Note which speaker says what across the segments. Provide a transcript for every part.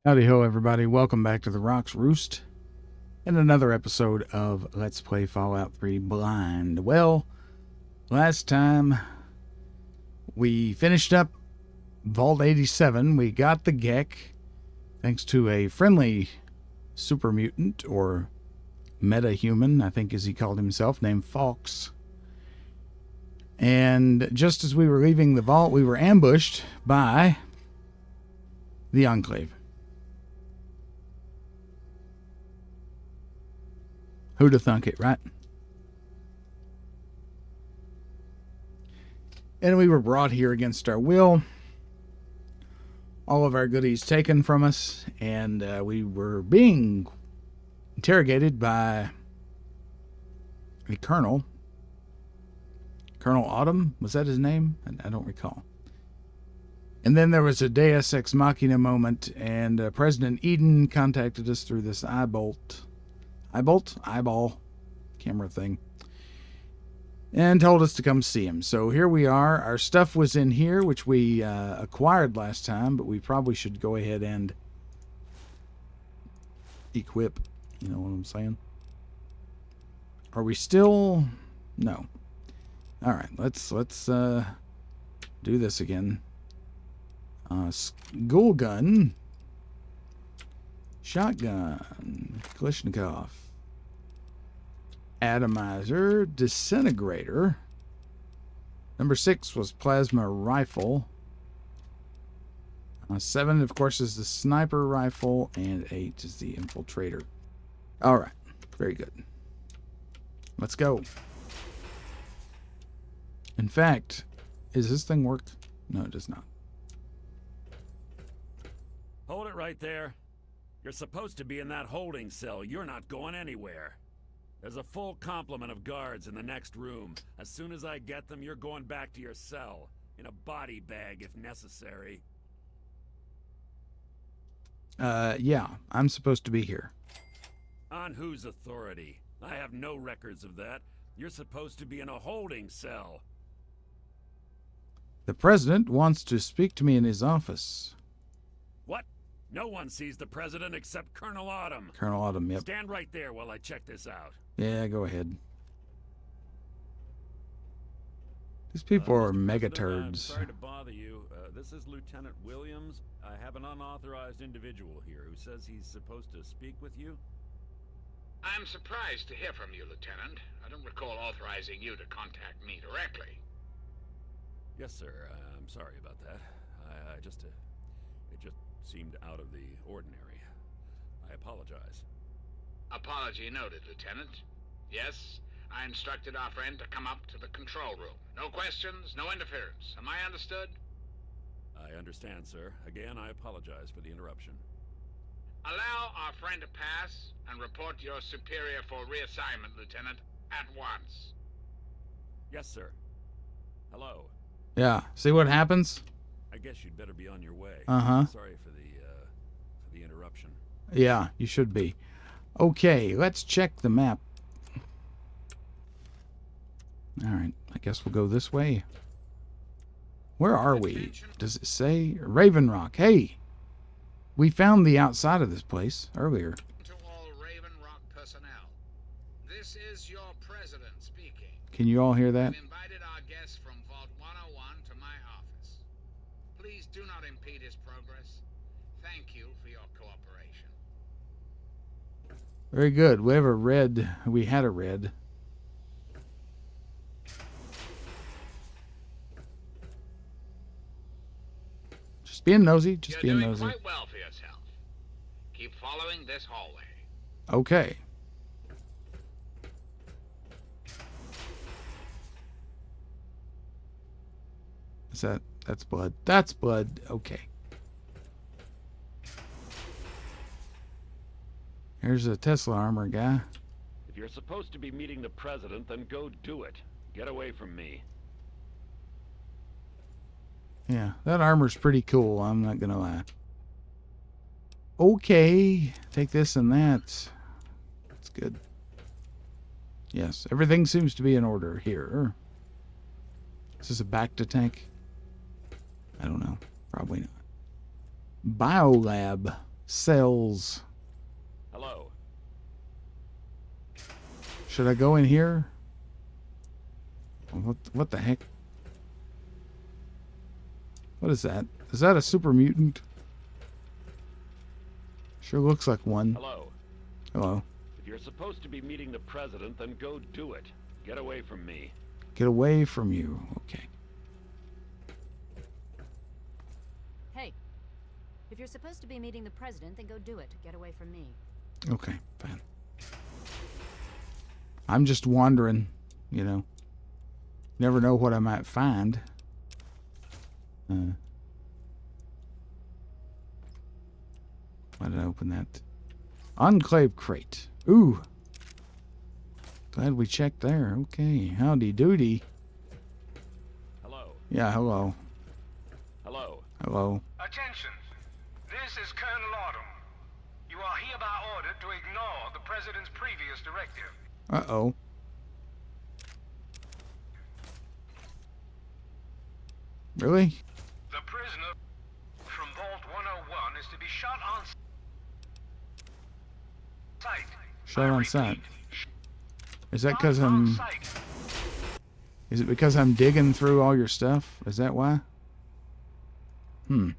Speaker 1: Howdy ho, everybody. Welcome back to the Rocks Roost and another episode of Let's Play Fallout 3 Blind. Well, last time we finished up Vault 87. We got the Gek thanks to a friendly super mutant, or meta-human, I think as he called himself, named Fox. And just as we were leaving the vault, we were ambushed by the Enclave. Who'd have thunk it, right? And we were brought here against our will. All of our goodies taken from us. And we were being interrogated by a colonel. Colonel Autumn? Was that his name? I don't recall. And then there was a Deus Ex Machina moment. And President Eden contacted us through this eyeball camera thing, and told us to come see him. So here we are. Our stuff was in here, which we acquired last time, but we probably should go ahead and equip. You know what I'm saying? Are we still? No. All right, let's do this again. Ghoul gun, shotgun, Kalashnikov, atomizer, disintegrator. Number 6 was plasma rifle. 7, of course, is the sniper rifle, and 8 is the infiltrator. All right, very good. Let's go. In fact, does this thing work? No, it does not.
Speaker 2: Hold it right there. You're supposed to be in that holding cell. You're not going anywhere. There's a full complement of guards in the next room. As soon as I get them, you're going back to your cell. In a body bag, if necessary.
Speaker 1: Yeah, I'm supposed to be here.
Speaker 2: On whose authority? I have no records of that. You're supposed to be in a holding cell.
Speaker 1: The president wants to speak to me in his office.
Speaker 2: What? No one sees the president except Colonel Autumn.
Speaker 1: Colonel Autumn, yep.
Speaker 2: Stand right there while I check this out.
Speaker 1: Yeah, go ahead. These people are mega turds.
Speaker 2: I'm sorry to bother you. This is Lieutenant Williams. I have an unauthorized individual here who says he's supposed to speak with you.
Speaker 3: I'm surprised to hear from you, Lieutenant. I don't recall authorizing you to contact me directly.
Speaker 2: Yes, sir. I'm sorry about that. It just seemed out of the ordinary. I apologize.
Speaker 3: Apology noted, Lieutenant. Yes, I instructed our friend to come up to the control room. No questions, no interference. Am I understood?
Speaker 2: I understand, sir. Again, I apologize for the interruption.
Speaker 3: Allow our friend to pass and report to your superior for reassignment, Lieutenant, at once.
Speaker 2: Yes, sir. Hello.
Speaker 1: Yeah, see what happens?
Speaker 2: I guess you'd better be on your way.
Speaker 1: Uh-huh.
Speaker 2: Sorry for the interruption.
Speaker 1: Yeah, you should be. Okay, let's check the map. All right, I guess we'll go this way. Where are we? Does it say? Raven Rock. Hey, we found the outside of this place earlier.
Speaker 3: To all Raven Rock personnel, this is your president speaking.
Speaker 1: Can you all hear that?
Speaker 3: We've invited our guest from Vault 101 to my office. Please do not impede his progress. Thank you for your cooperation.
Speaker 1: Very good. We have a red. We had a red. Just being nosy. Just being nosy.
Speaker 3: You're doing quite well for yourself. Keep following this hallway.
Speaker 1: Okay. Is that's blood? That's blood. Okay. Here's a Tesla armor guy.
Speaker 2: If you're supposed to be meeting the president, then go do it. Get away from me.
Speaker 1: Yeah, that armor's pretty cool. I'm not gonna lie. Okay, take this and that. That's good. Yes, everything seems to be in order here. Is this a Bacta tank? I don't know. Probably not. Biolab. Cells.
Speaker 2: Hello.
Speaker 1: Should I go in here? What the heck? What is that? Is that a super mutant? Sure looks like one.
Speaker 2: Hello.
Speaker 1: Hello.
Speaker 2: If you're supposed to be meeting the president, then go do it. Get away from me.
Speaker 1: Get away from you. Okay.
Speaker 4: Hey, if you're supposed to be meeting the president, then go do it. Get away from me.
Speaker 1: Okay, fine. I'm just wandering, you know. Never know what I might find. Why did I open that? Enclave crate. Ooh. Glad we checked there. Okay. Howdy doody.
Speaker 2: Hello.
Speaker 1: Yeah, hello.
Speaker 2: Hello.
Speaker 1: Hello.
Speaker 5: Attention! This is Colonel Autumn. You are hereby ordered to ignore the President's previous directive.
Speaker 1: Uh-oh. Really?
Speaker 5: The prisoner from Vault 101 is to be shot on sight.
Speaker 1: Shot
Speaker 5: I
Speaker 1: on
Speaker 5: repeat,
Speaker 1: sight. Is that because
Speaker 5: shot on
Speaker 1: I'm...
Speaker 5: sight.
Speaker 1: Is it because I'm digging through all your stuff? Is that why? Hmm.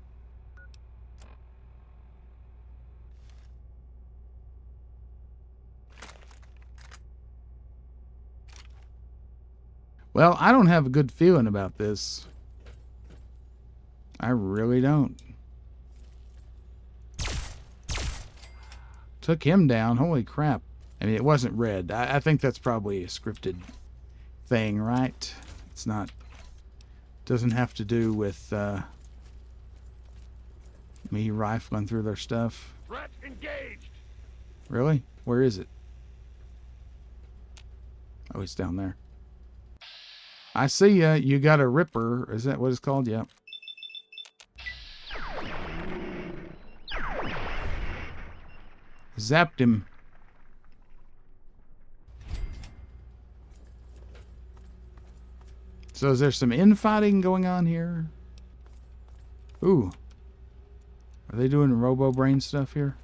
Speaker 1: Well, I don't have a good feeling about this. I really don't. Took him down. Holy crap. I mean, it wasn't red. I think that's probably a scripted thing, right? It's not... Doesn't have to do with me rifling through their stuff.
Speaker 2: Threat engaged.
Speaker 1: Really? Where is it? Oh, it's down there. I see ya. You got a ripper. Is that what it's called? Yep. Zapped him. So is there some infighting going on here? Ooh. Are they doing robo brain stuff here?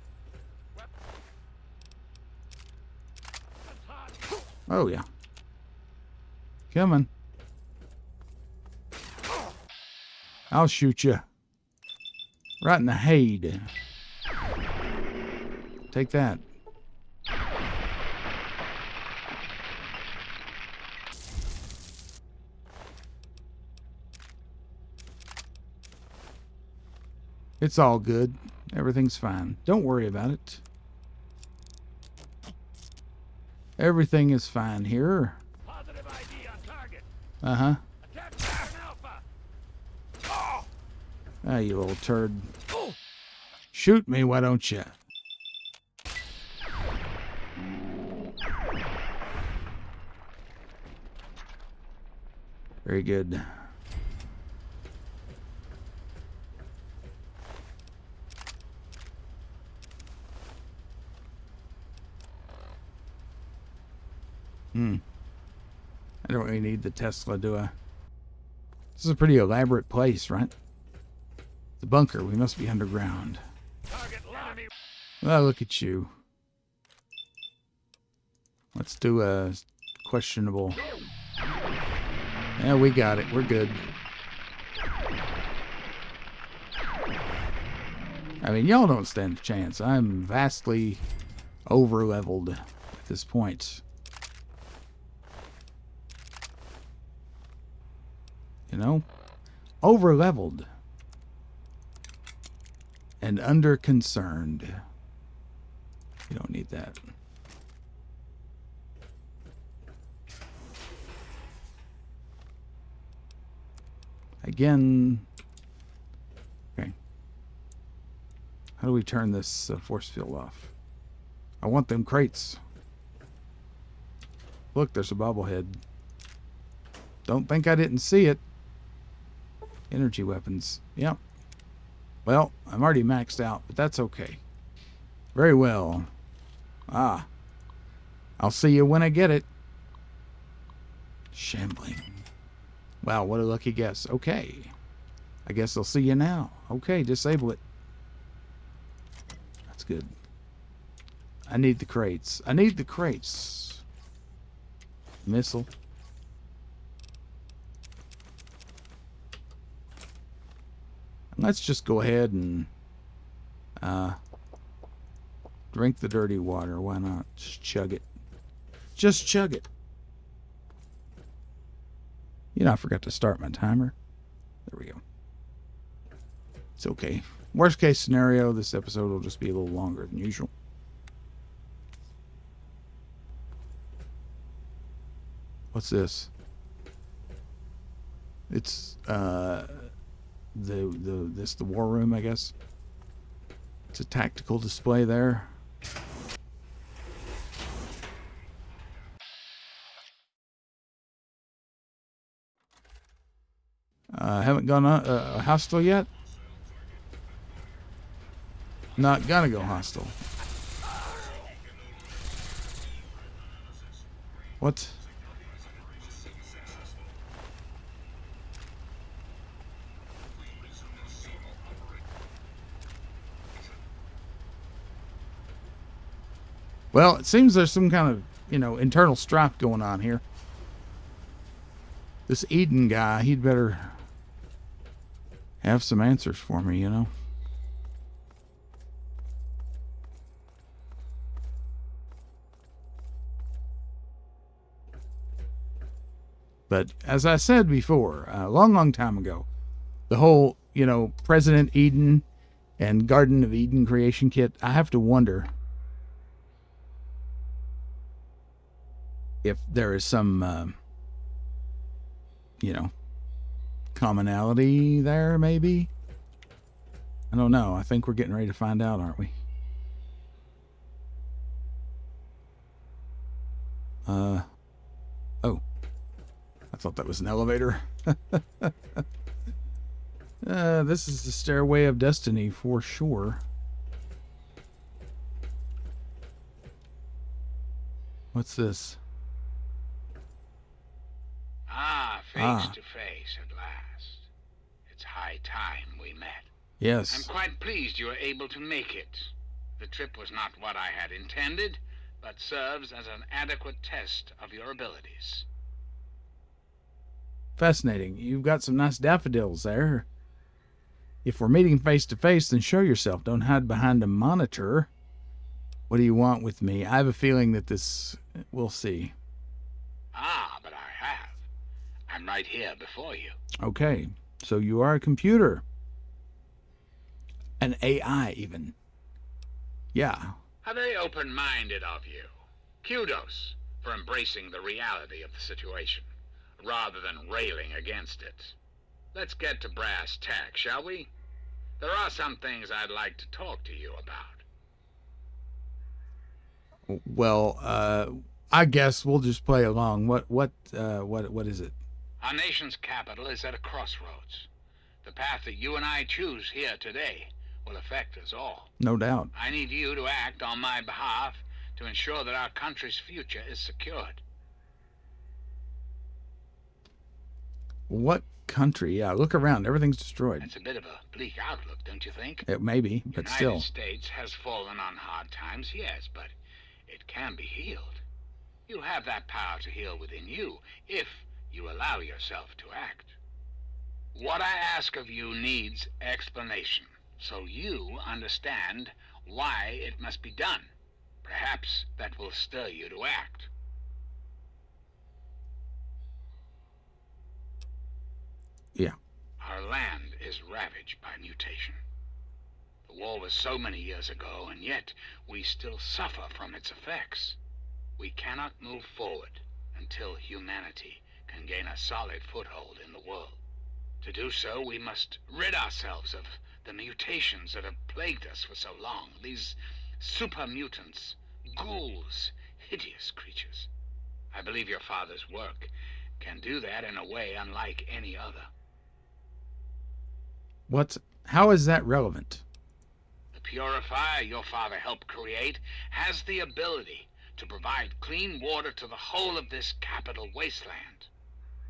Speaker 1: Oh yeah. Coming. I'll shoot you. Right in the head. Take that. It's all good. Everything's fine. Don't worry about it. Everything is fine here.
Speaker 2: Positive ID on target.
Speaker 1: Uh-huh.
Speaker 2: Attack Pattern Alpha. Oh!
Speaker 1: Ah, you little turd. Shoot me, why don't you? Very good. I don't really need the Tesla, do I? This is a pretty elaborate place, right? The bunker. We must be underground.
Speaker 2: Target enemy.
Speaker 1: Oh, look at you. Let's do a questionable. Yeah, we got it. We're good. I mean, y'all don't stand a chance. I'm vastly over-leveled at this point. You know? Over-leveled. And under-concerned. You don't need that. Again. Okay. How do we turn this force field off? I want them crates. Look, there's a bobblehead. Don't think I didn't see it. Energy weapons. Yep. Well, I'm already maxed out, but that's okay. Very well. Ah. I'll see you when I get it. Shambling. Wow, what a lucky guess. Okay. I guess I'll see you now. Okay, disable it. That's good. I need the crates. I need the crates. Missile. Let's just go ahead and drink the dirty water. Why not? Just chug it. Just chug it. You know, I forgot to start my timer. There we go. It's okay. Worst case scenario, this episode will just be a little longer than usual. What's this? It's the war room, I guess. It's a tactical display there. Haven't gone hostile yet. Not gonna go hostile. What? Well, it seems there's some kind of, internal strife going on here. This Eden guy, he'd better have some answers for me, But as I said before, a long time ago, the whole, President Eden and Garden of Eden creation kit, I have to wonder if there is some, commonality there, maybe. I don't know. I think we're getting ready to find out, aren't we? Oh. I thought that was an elevator. This is the Stairway of Destiny for sure. What's this?
Speaker 3: Face to face at last. It's high time we met.
Speaker 1: Yes.
Speaker 3: I'm quite pleased you were able to make it. The trip was not what I had intended, but serves as an adequate test of your abilities.
Speaker 1: Fascinating. You've got some nice daffodils there. If we're meeting face to face, then show yourself. Don't hide behind a monitor. What do you want with me? I have a feeling that this... We'll see.
Speaker 3: But I have. I'm right here before you.
Speaker 1: Okay. So you are a computer. An AI, even. Yeah.
Speaker 3: How very open-minded of you. Kudos for embracing the reality of the situation, rather than railing against it. Let's get to brass tacks, shall we? There are some things I'd like to talk to you about.
Speaker 1: Well, I guess we'll just play along. What is it?
Speaker 3: Our nation's capital is at a crossroads. The path that you and I choose here today will affect us all.
Speaker 1: No doubt.
Speaker 3: I need you to act on my behalf to ensure that our country's future is secured.
Speaker 1: What country? Yeah, look around. Everything's destroyed.
Speaker 3: That's a bit of a bleak outlook, don't you think?
Speaker 1: It may be, but
Speaker 3: United
Speaker 1: still.
Speaker 3: States has fallen on hard times, yes, but it can be healed. You have that power to heal within you, if you allow yourself to act. What I ask of you needs explanation, so you understand why it must be done. Perhaps that will stir you to act.
Speaker 1: Yeah.
Speaker 3: Our land is ravaged by mutation. The war was so many years ago, and yet we still suffer from its effects. We cannot move forward until humanity can gain a solid foothold in the world. To do so, we must rid ourselves of the mutations that have plagued us for so long. These super mutants, ghouls, hideous creatures. I believe your father's work can do that in a way unlike any other.
Speaker 1: How is that relevant?
Speaker 3: The purifier your father helped create has the ability to provide clean water to the whole of this Capital Wasteland.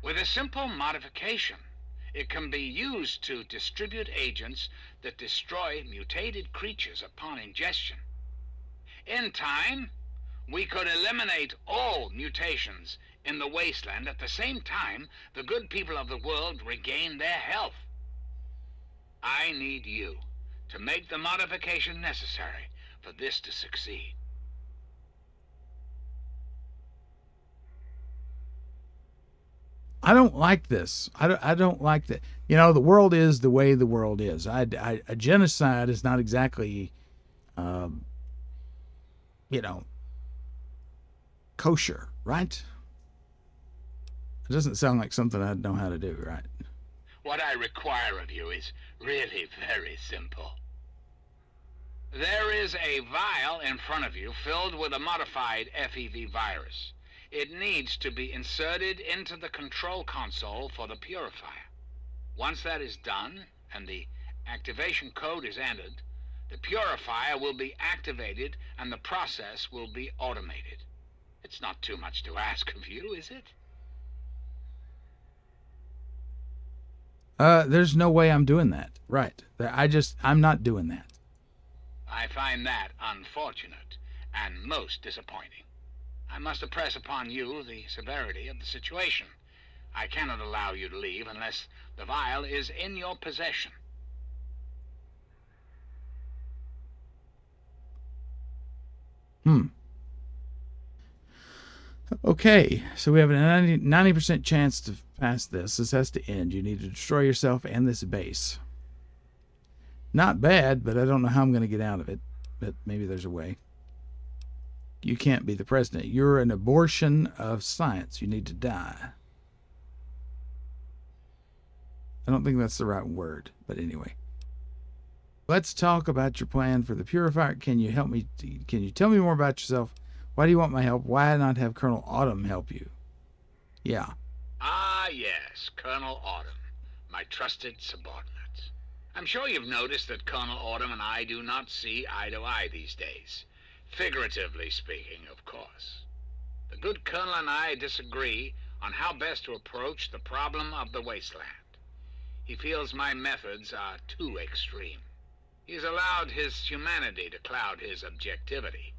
Speaker 3: With a simple modification, It can be used to distribute agents that destroy mutated creatures upon ingestion. In time, we could eliminate all mutations in the wasteland. At the same time, the good people of the world regain their health. I need you to make the modification necessary for this to succeed.
Speaker 1: I don't like this. I don't like that. You know, the world is the way the world is. A genocide is not exactly, you know, kosher, right? It doesn't sound like something I'd know how to do, right?
Speaker 3: What I require of you is really very simple. There is a vial in front of you filled with a modified FEV virus. It needs to be inserted into the control console for the purifier. Once that is done, and the activation code is entered, the purifier will be activated and the process will be automated. It's not too much to ask of you, is it?
Speaker 1: There's no way I'm doing that. Right. I'm not doing that.
Speaker 3: I find that unfortunate and most disappointing. I must impress upon you the severity of the situation. I cannot allow you to leave unless the vial is in your possession.
Speaker 1: Okay, so we have a 90% chance to pass this. This has to end. You need to destroy yourself and this base. Not bad, but I don't know how I'm going to get out of it. But maybe there's a way. You can't be the president. You're an abortion of science. You need to die. I don't think that's the right word, but anyway. Let's talk about your plan for the purifier. Can you help me? Can you tell me more about yourself? Why do you want my help? Why not have Colonel Autumn help you? Yeah.
Speaker 3: Ah, yes, Colonel Autumn, my trusted subordinate. I'm sure you've noticed that Colonel Autumn and I do not see eye to eye these days. Figuratively speaking, of course. The good Colonel and I disagree on how best to approach the problem of the wasteland. He feels my methods are too extreme. He's allowed his humanity to cloud his objectivity.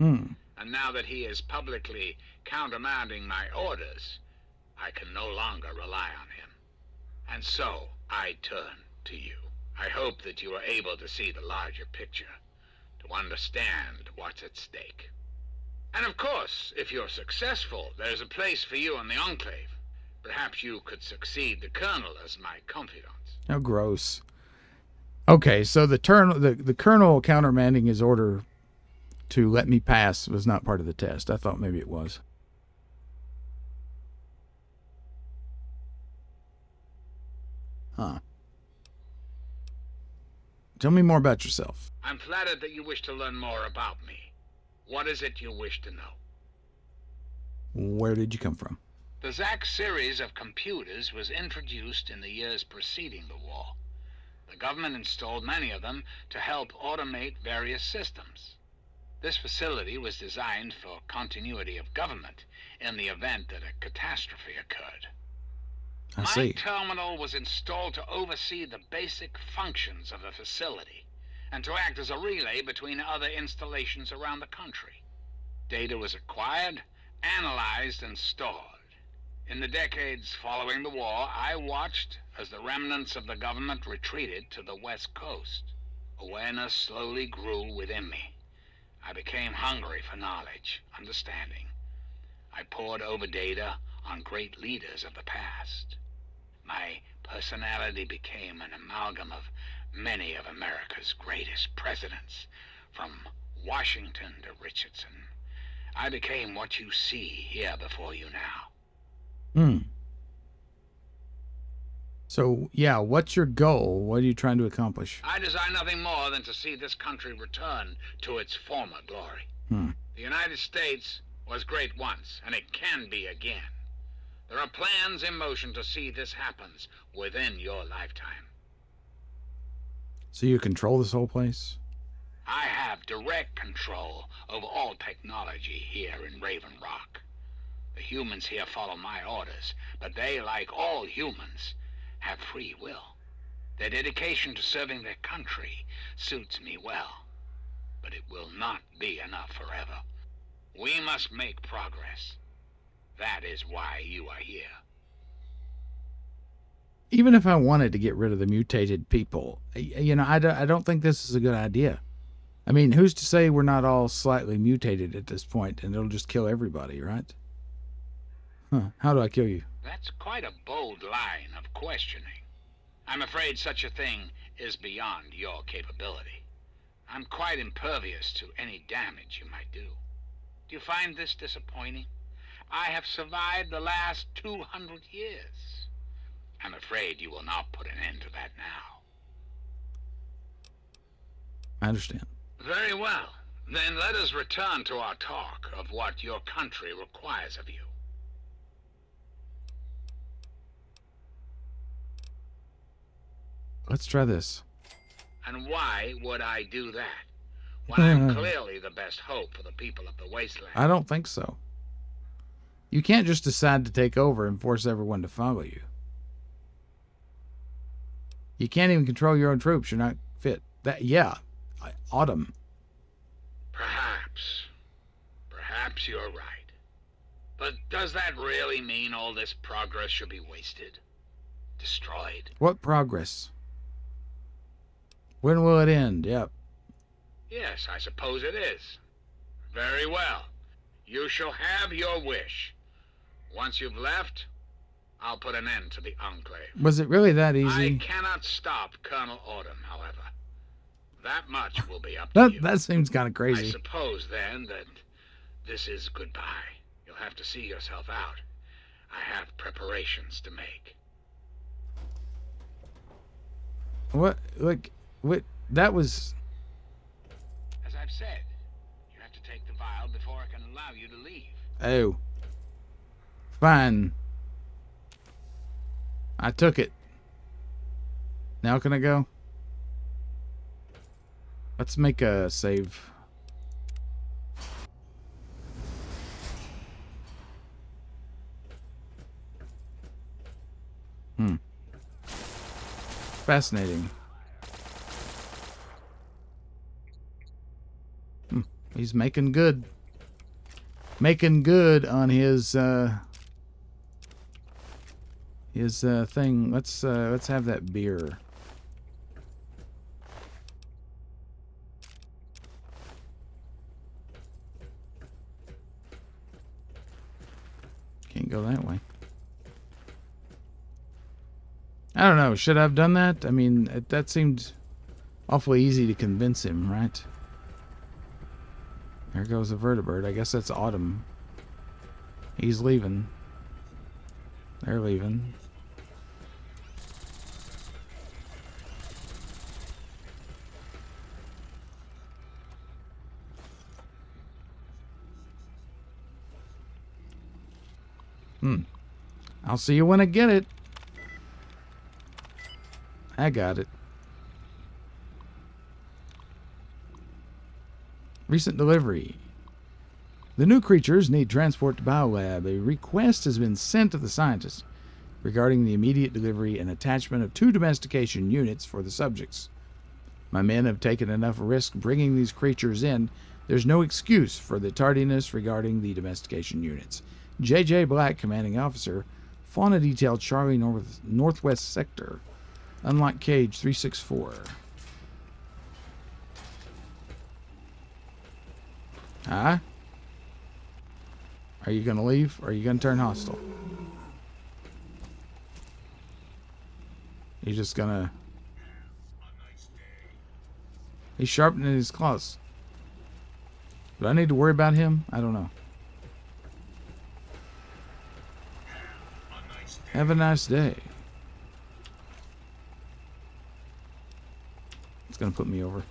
Speaker 3: And now that he is publicly countermanding my orders, I can no longer rely on him. And so, I turn to you. I hope that you are able to see the larger picture, to understand what's at stake. And of course, if you're successful, there's a place for you in the Enclave. Perhaps you could succeed the Colonel as my confidant.
Speaker 1: How gross. Okay, so the Colonel countermanding his order to let me pass was not part of the test. I thought maybe it was. Huh. Tell me more about yourself.
Speaker 3: I'm flattered that you wish to learn more about me. What is it you wish to know?
Speaker 1: Where did you come from?
Speaker 3: The ZAC series of computers was introduced in the years preceding the war. The government installed many of them to help automate various systems. This facility was designed for continuity of government in the event that a catastrophe occurred.
Speaker 1: I see.
Speaker 3: My terminal was installed to oversee the basic functions of the facility and to act as a relay between other installations around the country. Data was acquired, analyzed, and stored. In the decades following the war, I watched as the remnants of the government retreated to the West Coast. Awareness slowly grew within me. I became hungry for knowledge, understanding. I pored over data on great leaders of the past. My personality became an amalgam of many of America's greatest presidents, from Washington to Richardson. I became what you see here before you now.
Speaker 1: So, yeah, what's your goal? What are you trying to accomplish?
Speaker 3: I desire nothing more than to see this country return to its former glory. The United States was great once, and it can be again. There are plans in motion to see this happens within your lifetime.
Speaker 1: So you control this whole place?
Speaker 3: I have direct control over all technology here in Raven Rock. The humans here follow my orders, but they, like all humans, have free will. Their dedication to serving their country suits me well. But it will not be enough forever. We must make progress. That is why you are here.
Speaker 1: Even if I wanted to get rid of the mutated people, I don't think this is a good idea. I mean, who's to say we're not all slightly mutated at this point and it'll just kill everybody, right? Huh. How do I kill you?
Speaker 3: That's quite a bold line of questioning. I'm afraid such a thing is beyond your capability. I'm quite impervious to any damage you might do. Do you find this disappointing? I have survived the last 200 years. I'm afraid you will not put an end to that now.
Speaker 1: I understand.
Speaker 3: Very well. Then let us return to our talk of what your country requires of you.
Speaker 1: Let's try this.
Speaker 3: And why would I do that, when I'm clearly the best hope for the people of the Wasteland?
Speaker 1: I don't think so. You can't just decide to take over and force everyone to follow you. You can't even control your own troops. You're not fit. Autumn.
Speaker 3: Perhaps you're right. But does that really mean all this progress should be wasted? Destroyed?
Speaker 1: What progress? When will it end? Yep.
Speaker 3: Yes, I suppose it is. Very well. You shall have your wish. Once you've left, I'll put an end to the Enclave.
Speaker 1: Was it really that easy?
Speaker 3: I cannot stop Colonel Autumn, however. That much will be up to you.
Speaker 1: That seems kind of
Speaker 3: I
Speaker 1: crazy.
Speaker 3: suppose, then, that this is goodbye. You'll have to see yourself out. I have preparations to make.
Speaker 1: What? Like, what? That was...
Speaker 3: As I've said, you have to take the vial before I can allow you to leave.
Speaker 1: Oh. Fine. I took it. Now can I go? Let's make a save. Fascinating. He's making good. Making good on his thing. Let's have that beer. Can't go that way. I don't know. Should I have done that? I mean, that seemed awfully easy to convince him, right? There goes a vertebrate. I guess that's Autumn. He's leaving. They're leaving. I'll see you when I get it. I got it. Recent delivery. The new creatures need transport to Biolab. A request has been sent to the scientists regarding the immediate delivery and attachment of 2 domestication units for the subjects. My men have taken enough risk bringing these creatures in. There's no excuse for the tardiness regarding the domestication units. J.J. Black, Commanding Officer, Fauna Detail, Charlie Northwest Sector. Unlock Cage 364. Huh? Are you going to leave? Or are you going to turn hostile? You're just going to... He's sharpening his claws. Do I need to worry about him? I don't know. Have a nice day. It's going to put me over.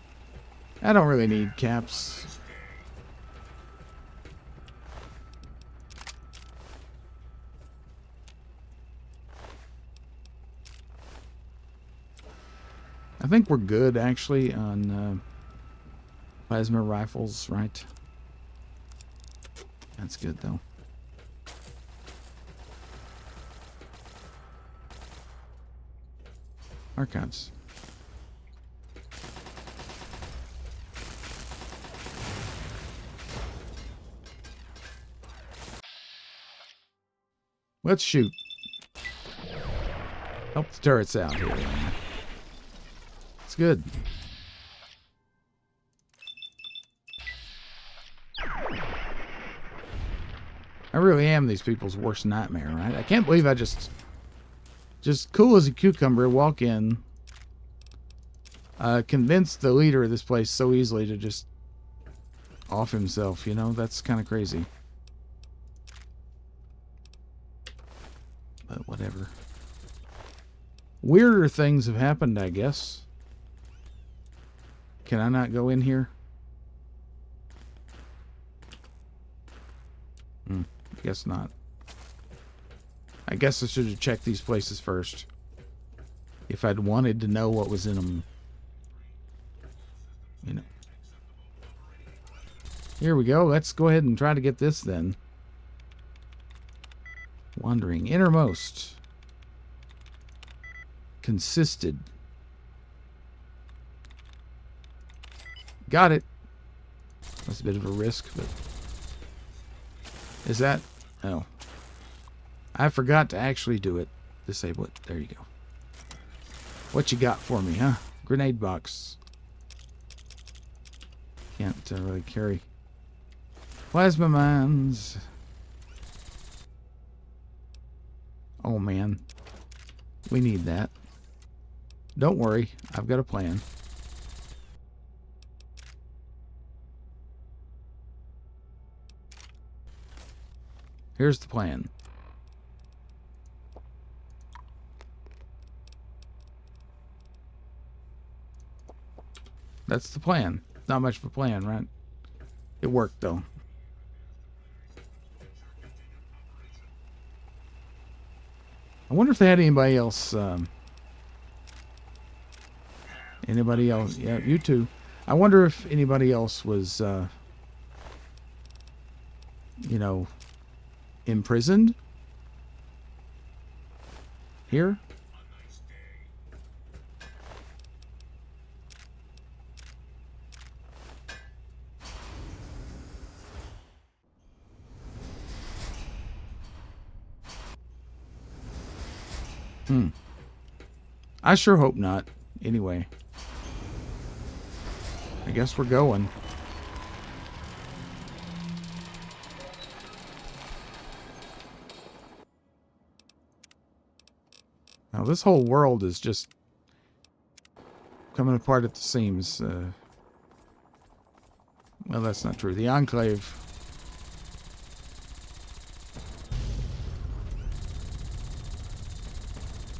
Speaker 1: I don't really need caps. I think we're good, actually, on plasma rifles, right? That's good, though. Archives. Let's shoot. Help the turrets out here. It's good. I really am these people's worst nightmare, right? I can't believe I just cool as a cucumber, walk in, convince the leader of this place so easily to just off himself, you know? That's kind of crazy. But whatever. Weirder things have happened, I guess. Can I not go in here? Guess not. I guess I should have checked these places first. If I'd wanted to know what was in them. You know. Here we go. Let's go ahead and try to get this then. Wandering. Innermost. Consisted. Got it. That's a bit of a risk, but... Is that... Oh. I forgot to actually do it. Disable it. There you go. What you got for me, huh? Grenade box. Can't really carry. Plasma mines. Oh, man. We need that. Don't worry. I've got a plan. Here's the plan. That's the plan. Not much of a plan, right? It worked, though. I wonder if they had anybody else. Anybody else? Yeah, you too. I wonder if anybody else was, you know, imprisoned here. I sure hope not. Anyway, I guess we're going. Now, this whole world is just coming apart at the seams. Well, that's not true. The Enclave.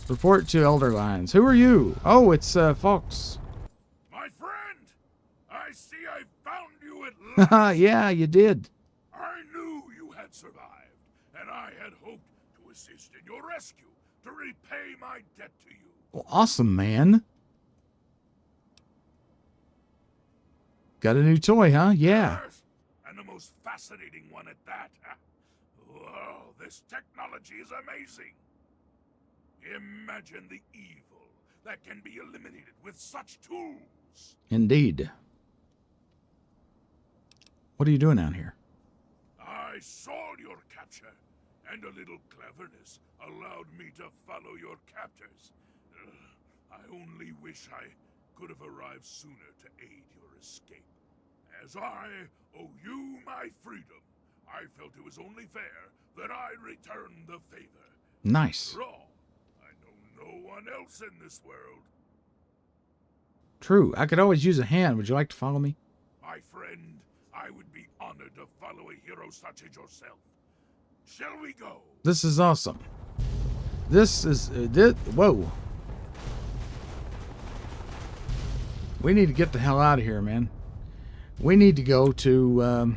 Speaker 1: Report to Elder Lines. Who are you? Oh, it's Fox.
Speaker 2: My friend! I see I found you at last!
Speaker 1: Yeah, you did.
Speaker 2: I knew you had survived, and I had hoped to assist in your rescue, to repay my debt to you.
Speaker 1: Well, awesome, man. Got a new toy, huh? Yeah.
Speaker 2: Yes, and the most fascinating one at that. Whoa, this technology is amazing. Imagine the evil that can be eliminated with such tools.
Speaker 1: Indeed. What are you doing down here?
Speaker 2: I saw your capture, and a little cleverness allowed me to follow your captors. I only wish I could have arrived sooner to aid your escape. As I owe you my freedom, I felt it was only fair that I return the favor.
Speaker 1: Nice.
Speaker 2: After all, I know no one else in this world.
Speaker 1: True. I could always use a hand. Would you like to follow me?
Speaker 2: My friend, I would be honored to follow a hero such as yourself. Shall we go?
Speaker 1: This is awesome. This is... whoa. We need to get the hell out of here, man. We need to go to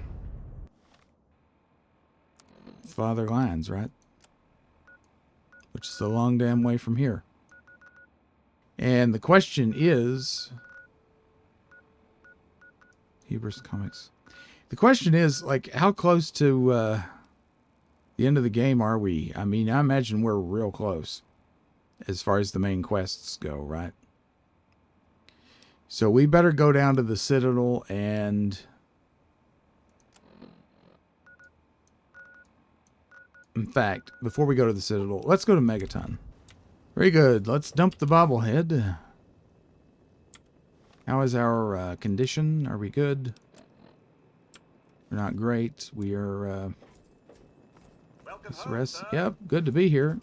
Speaker 1: Father Lines, right? Which is a long damn way from here. And the question is... Hubris Comics. The question is, like, how close to the end of the game are we? I mean, I imagine we're real close. as far as the main quests go, right? So we better go down to the Citadel and... In fact, before we go to the Citadel, let's go to Megaton. Very good. Let's dump the bobblehead. How is our condition? Are we good? We're not great. We are... rest. Yep, good to be here.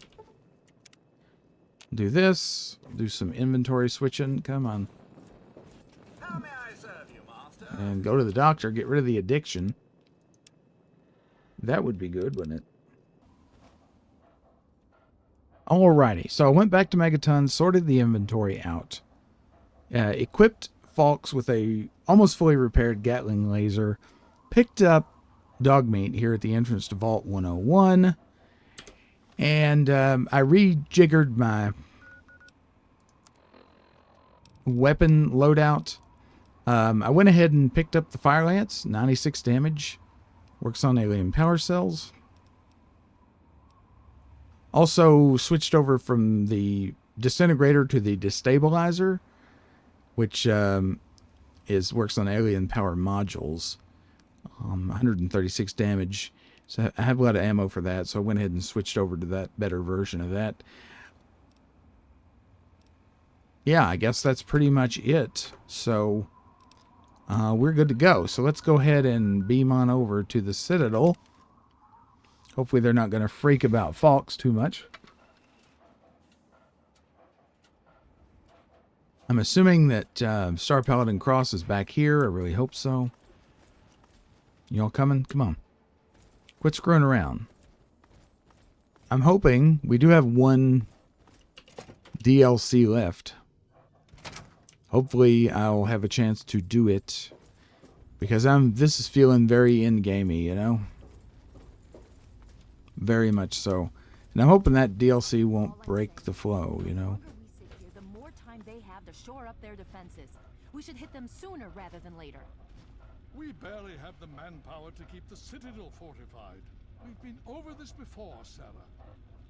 Speaker 1: Do this. Do some inventory switching. Come on.
Speaker 6: How may I serve you, master?
Speaker 1: And go to the doctor. Get rid of the addiction. That would be good, wouldn't it? Alrighty. So I went back to Megaton, sorted the inventory out. Equipped Falks with a almost fully repaired Gatling laser. Picked up dog meat here at the entrance to Vault 101. And I rejiggered my weapon loadout. I went ahead and picked up the Fire Lance, 96 damage. Works on alien power cells. Also switched over from the disintegrator to the destabilizer, which works on alien power modules. 136 damage. So I have a lot of ammo for that, so I went ahead and switched over to that better version of that. Yeah, I guess that's pretty much it. So we're good to go. So let's go ahead and beam on over to the Citadel. Hopefully they're not going to freak about Falks too much. I'm assuming that Star Paladin Cross is back here. I really hope so. Y'all coming? Come on. Quit screwing around. I'm hoping we do have one DLC left. Hopefully I'll have a chance to do it. Because this is feeling very in-gamey, you know? Very much so. And I'm hoping that DLC won't break the flow, you know?
Speaker 4: The more time they have to shore up their defenses. We should hit them sooner rather than later.
Speaker 7: We barely have the manpower to keep the Citadel fortified. We've been over this before, Sarah.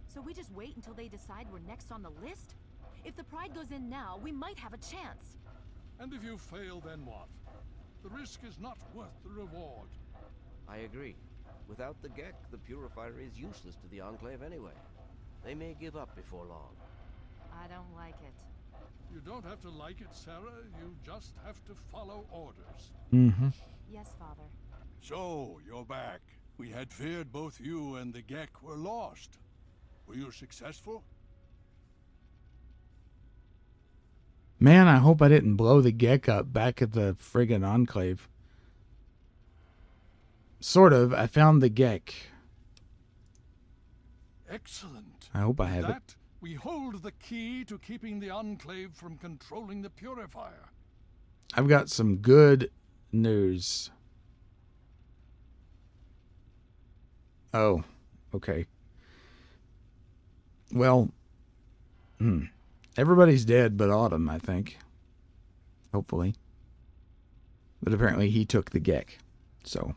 Speaker 4: So we just wait until they decide we're next on the list? If the Pride goes in now, we might have a chance.
Speaker 7: And if you fail, then what? The risk is not worth the reward.
Speaker 8: I agree. Without the Gek, the Purifier is useless to the Enclave anyway. They may give up before long.
Speaker 4: I don't like it.
Speaker 7: You don't have to like it, Sarah. You just have to follow orders.
Speaker 1: Mm-hmm.
Speaker 4: Yes, Father.
Speaker 7: So, you're back. We had feared both you and the Gek were lost. Were you successful?
Speaker 1: Man, I hope I didn't blow the Gek up back at the friggin' Enclave. Sort of. I found the Gek.
Speaker 7: Excellent.
Speaker 1: I hope I have it.
Speaker 7: We hold the key to keeping the Enclave from controlling the Purifier.
Speaker 1: I've got some good news. Oh, okay. Well, everybody's dead but Autumn, I think. Hopefully. But apparently he took the Gek. So,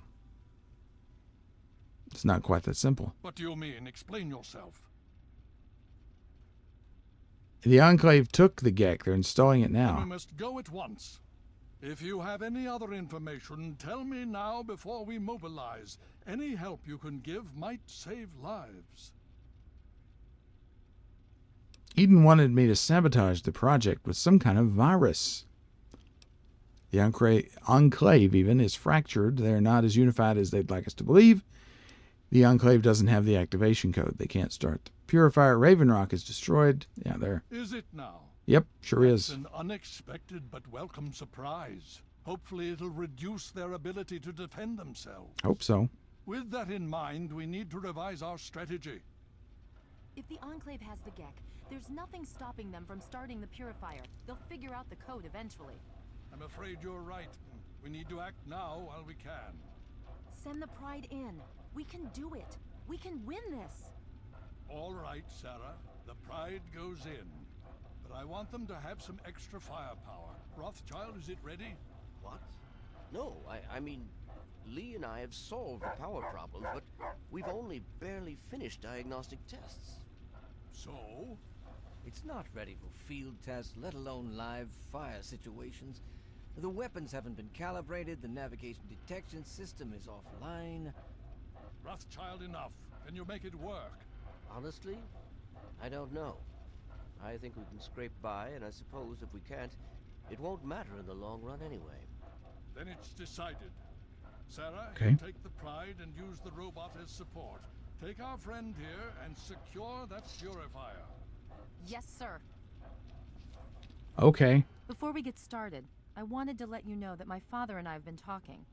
Speaker 1: it's not quite that simple.
Speaker 7: What do you mean? Explain yourself.
Speaker 1: The Enclave took the Gek. They're installing it
Speaker 7: Then
Speaker 1: now.
Speaker 7: we must go at once. If you have any other information, tell me now before we mobilize. Any help you can give might save lives.
Speaker 1: Eden wanted me to sabotage the project with some kind of virus. The Enclave even is fractured. They're not as unified as they'd like us to believe. The Enclave doesn't have the activation code. They can't start the Purifier. Raven Rock is destroyed. Yeah, there.
Speaker 7: Is it now?
Speaker 1: Yep, sure
Speaker 7: That's
Speaker 1: is.
Speaker 7: an unexpected but welcome surprise. Hopefully it'll reduce their ability to defend themselves.
Speaker 1: Hope so.
Speaker 7: With that in mind, we need to revise our strategy.
Speaker 4: If the Enclave has the Gek, there's nothing stopping them from starting the Purifier. They'll figure out the code eventually.
Speaker 7: I'm afraid you're right. We need to act now while we can.
Speaker 4: Send the Pride in. We can do it. We can win this.
Speaker 7: All right, Sarah. The Pride goes in. But I want them to have some extra firepower. Rothschild, is it ready?
Speaker 8: What? No, I mean, Lee and I have solved the power problems, but we've only barely finished diagnostic tests.
Speaker 7: So?
Speaker 8: It's not ready for field tests, let alone live fire situations. The weapons haven't been calibrated, the navigation detection system is offline.
Speaker 7: Rothschild, enough. Can you make it work?
Speaker 8: Honestly, I don't know. I think we can scrape by, and I suppose if we can't, it won't matter in the long run anyway.
Speaker 7: Then it's decided. Sarah,
Speaker 1: Okay.
Speaker 7: you take the Pride and use the robot as support. Take our friend here and secure that purifier.
Speaker 4: Yes, sir.
Speaker 1: Okay.
Speaker 4: Before we get started, I wanted to let you know that my father and I have been talking.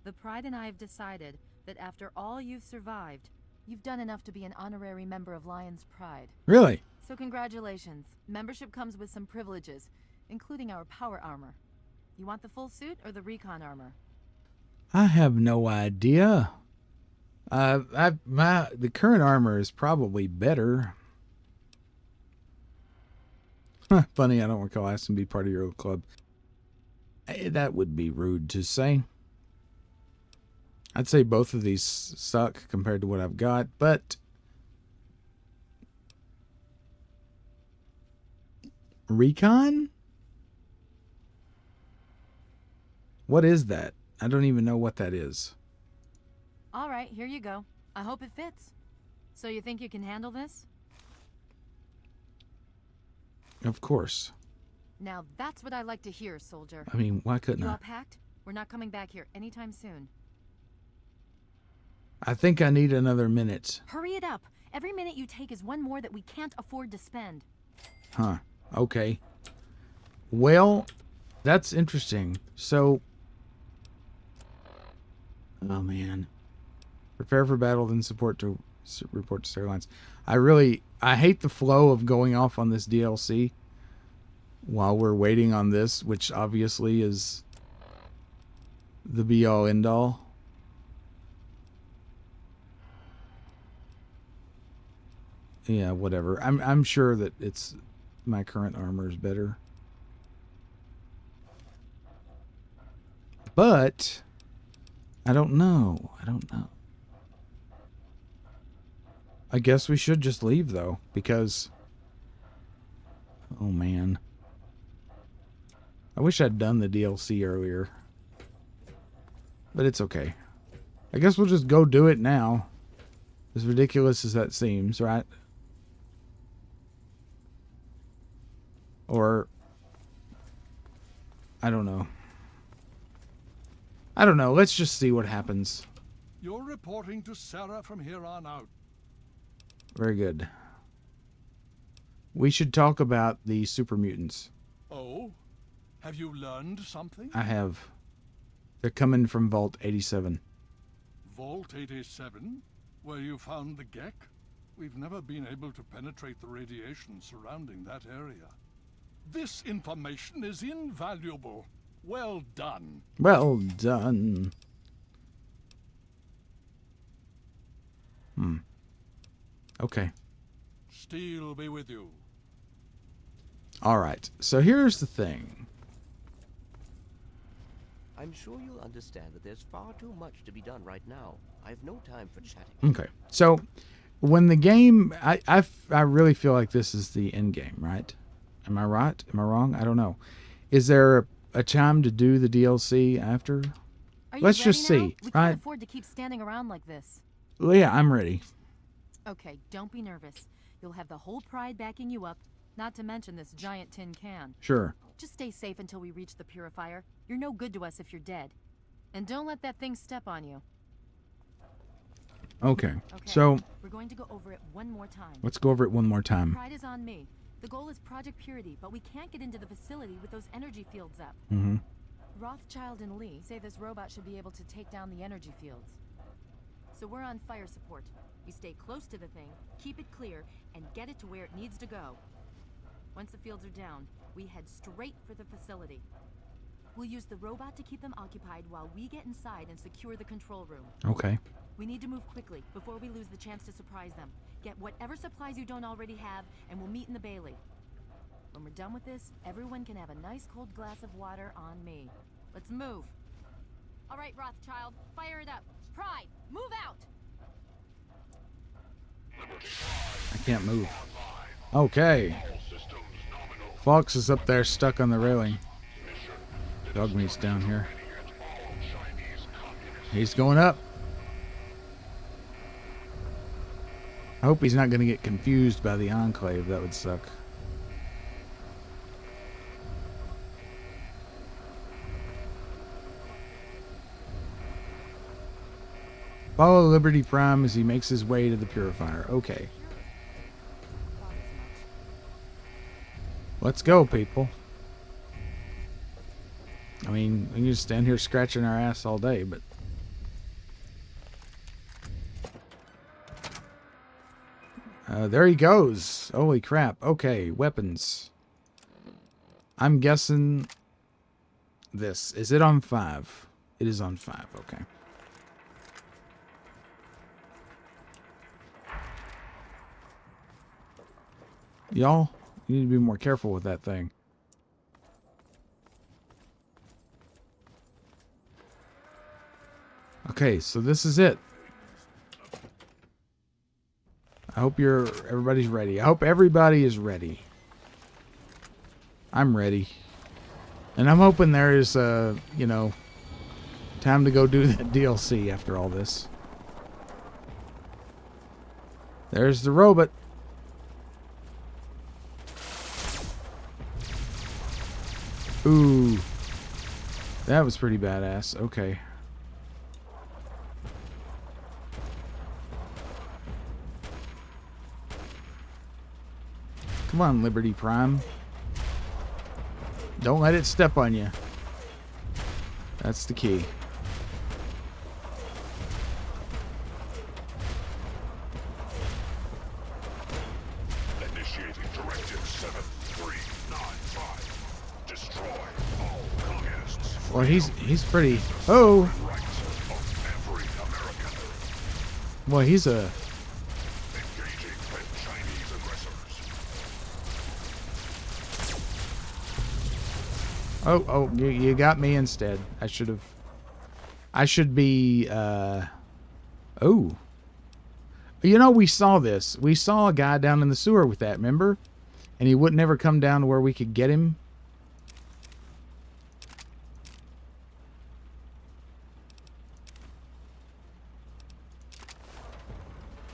Speaker 4: The Pride and I have decided that after all you've survived, you've done enough to be an honorary member of Lion's Pride.
Speaker 1: Really?
Speaker 4: So congratulations. Membership comes with some privileges, including our power armor. You want the full suit or the recon armor?
Speaker 1: I have no idea. The current armor is probably better. Funny, I don't recall asking to be part of your club. That would be rude to say. I'd say both of these suck compared to what I've got, but recon? What is that? I don't even know what that is.
Speaker 4: All right, here you go. I hope it fits. So you think you can handle this?
Speaker 1: Of course.
Speaker 4: Now that's what I like to hear, soldier.
Speaker 1: I mean, why couldn't
Speaker 4: You
Speaker 1: I?
Speaker 4: all packed? We're not coming back here anytime soon.
Speaker 1: I think I need another minute.
Speaker 4: Hurry it up. Every minute you take is one more that we can't afford to spend.
Speaker 1: Huh. Okay. Well, that's interesting. So, oh man. Prepare for battle, then report to Starlines. I hate the flow of going off on this DLC while we're waiting on this, which obviously is the be-all, end-all. Yeah, whatever. I'm sure that it's my current armor is better. But I don't know. I guess we should just leave though, because oh man. I wish I'd done the DLC earlier. But it's okay. I guess we'll just go do it now. As ridiculous as that seems, right? Or I don't know. Let's just see what happens.
Speaker 7: You're reporting to Sarah from here on out.
Speaker 1: Very good. We should talk about the super mutants.
Speaker 7: Oh? Have you learned something?
Speaker 1: I have. They're coming from Vault 87.
Speaker 7: Vault 87? Where you found the Gek? We've never been able to penetrate the radiation surrounding that area. This information is invaluable. Well done.
Speaker 1: Well done. Okay.
Speaker 7: Steel be with you.
Speaker 1: Alright, so here's the thing.
Speaker 8: I'm sure you'll understand that there's far too much to be done right now. I have no time for chatting.
Speaker 1: Okay, so when the game... I really feel like this is the end game, right? Am I right? Am I wrong? I don't know. Is there a time to do the DLC after?
Speaker 4: Are you
Speaker 1: Let's
Speaker 4: ready
Speaker 1: just
Speaker 4: now?
Speaker 1: see,
Speaker 4: We
Speaker 1: right?
Speaker 4: can't afford to keep standing around like this.
Speaker 1: Well, yeah, I'm ready.
Speaker 4: Okay, don't be nervous. You'll have the whole Pride backing you up, not to mention this giant tin can.
Speaker 1: Sure.
Speaker 4: Just stay safe until we reach the purifier. You're no good to us if you're dead. And don't let that thing step on you.
Speaker 1: Okay,
Speaker 4: Okay,
Speaker 1: so
Speaker 4: we're going to go over it one more time.
Speaker 1: let's go over it one more time.
Speaker 4: Pride is on me. The goal is Project Purity, but we can't get into the facility with those energy fields up.
Speaker 1: Mm-hmm.
Speaker 4: Rothschild and Lee say this robot should be able to take down the energy fields. So we're on fire support. You stay close to the thing, keep it clear, and get it to where it needs to go. Once the fields are down, we head straight for the facility. We'll use the robot to keep them occupied while we get inside and secure the control room.
Speaker 1: Okay.
Speaker 4: We need to move quickly before we lose the chance to surprise them. Get whatever supplies you don't already have, and we'll meet in the Bailey. When we're done with this, everyone can have a nice cold glass of water on me. Let's move. All right, Rothschild, fire it up. Pride, move out!
Speaker 1: I can't move. Okay. Fox is up there stuck on the railing. Dogmeat's down here. He's going up. I hope he's not going to get confused by the Enclave. That would suck. Follow Liberty Prime as he makes his way to the Purifier. Okay. Let's go, people. I mean, we can just stand here scratching our ass all day, but... there he goes. Holy crap. Okay, weapons. I'm guessing this. Is it on 5? It is on 5, okay. Y'all, you need to be more careful with that thing. Okay, so this is it. I hope everybody's ready. I hope everybody is ready. I'm ready. And I'm hoping there is, you know, time to go do that DLC after all this. There's the robot. Ooh. That was pretty badass. Okay. Come on, Liberty Prime. Don't let it step on you. That's the key.
Speaker 9: Initiating Directive 7395. Destroy all communists.
Speaker 1: Well, he's pretty... Oh!
Speaker 9: Rights of every American.
Speaker 1: Well, he's a...
Speaker 9: Engaging with Chinese aggressors.
Speaker 1: Oh, you got me instead. I should be, oh. You know, we saw this. We saw a guy down in the sewer with that, remember? And he wouldn't ever come down to where we could get him.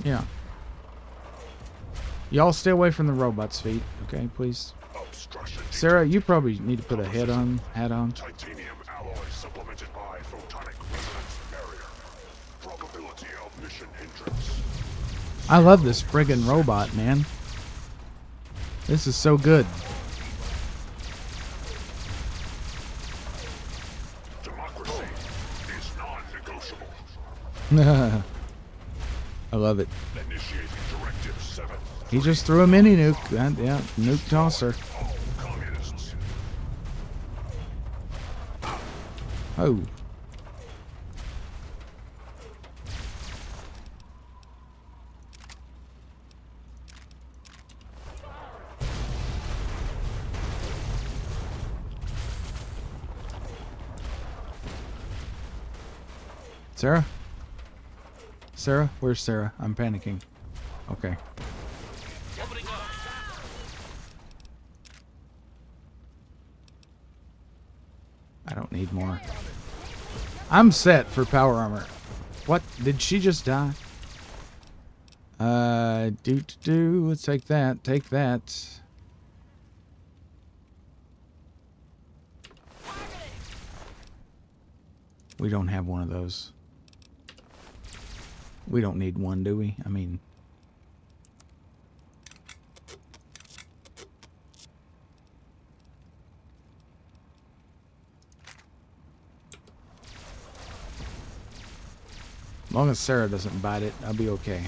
Speaker 1: Yeah. Y'all stay away from the robot's feet, okay, please? Sarah, you probably need to put a hat on.
Speaker 9: Titanium alloy supplemented by photonic resonance barrier. Probability of mission hindrance.
Speaker 1: I love this friggin' robot, man. This is so good.
Speaker 9: Democracy is non-negotiable.
Speaker 1: I love it.
Speaker 9: Initiating Directive 7.
Speaker 1: He just threw a mini nuke. Yeah, nuke tosser.
Speaker 9: All communists.
Speaker 1: Oh. Sarah? Sarah? Where's Sarah? I'm panicking. Okay. I don't need more. I'm set for power armor. What? Did she just die? Let's take that. Take that. We don't have one of those. We don't need one, do we? I mean... As long as Sarah doesn't bite it, I'll be okay.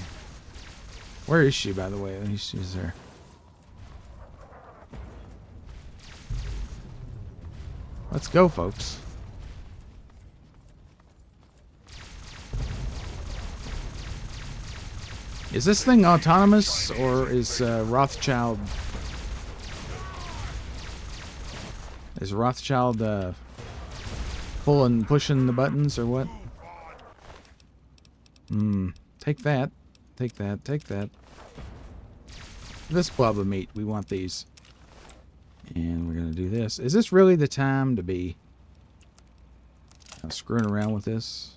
Speaker 1: Where is she, by the way? She's there. Let's go, folks. Is this thing autonomous, or is Rothschild... Is Rothschild pushing the buttons, or what? Take that. Take that. Take that. This blob of meat. We want these. And we're going to do this. Is this really the time to be screwing around with this?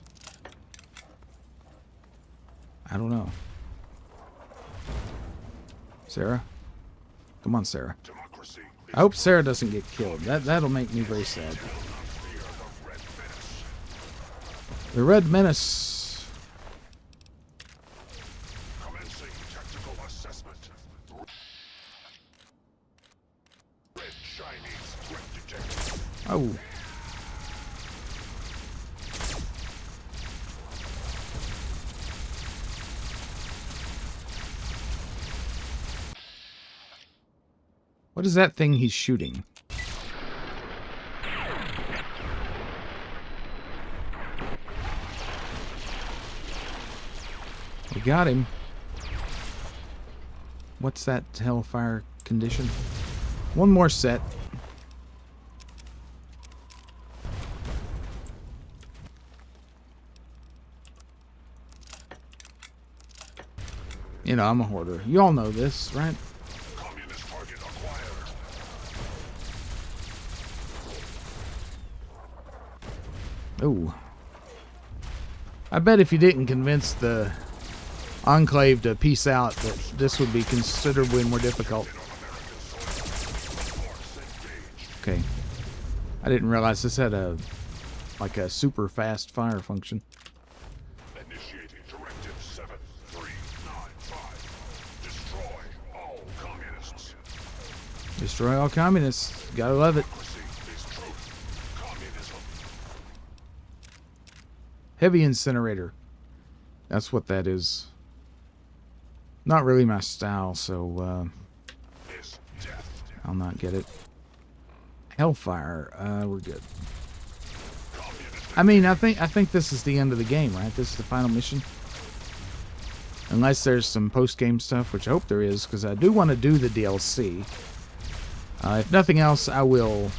Speaker 1: I don't know. Sarah? Come on, Sarah. I hope Sarah doesn't get killed. That'll make me very sad. The Red Menace.
Speaker 9: Commencing technical assessment. Red Chinese threat detected.
Speaker 1: Oh. What is that thing he's shooting? We got him. What's that hellfire condition? One more set. You know, I'm a hoarder. You all know this, right?
Speaker 9: Communist target acquired.
Speaker 1: Oh. I bet if you didn't convince the Enclave to peace out, that this would be considerably more difficult. Okay. I didn't realize this had a like a super fast fire function.
Speaker 9: Initiating Directive 7395. Destroy all communists.
Speaker 1: Destroy all communists. Gotta love it.
Speaker 9: Democracy is truth. Communism.
Speaker 1: Heavy incinerator. That's what that is. Not really my style, so
Speaker 9: Is death.
Speaker 1: I'll not get it. Hellfire. We're good. I mean, I think this is the end of the game, right? This is the final mission. Unless there's some post-game stuff, which I hope there is, because I do want to do the DLC. If nothing else, I will,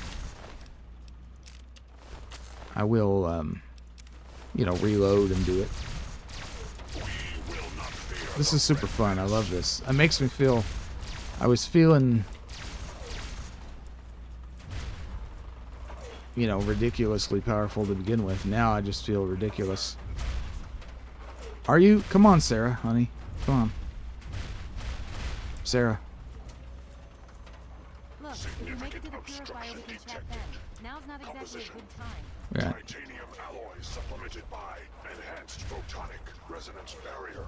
Speaker 1: you know, reload and do it. This is super fun. I love this. It makes me feel... I was feeling... you know, ridiculously powerful to begin with. Now I just feel ridiculous. Are you? Come on, Sarah, honey. Come on. Sarah.
Speaker 4: Look, if we make it to the purifier, we can chat then. Now's not exactly a good time.
Speaker 1: Yeah.
Speaker 9: Titanium alloy supplemented by enhanced photonic resonance barrier.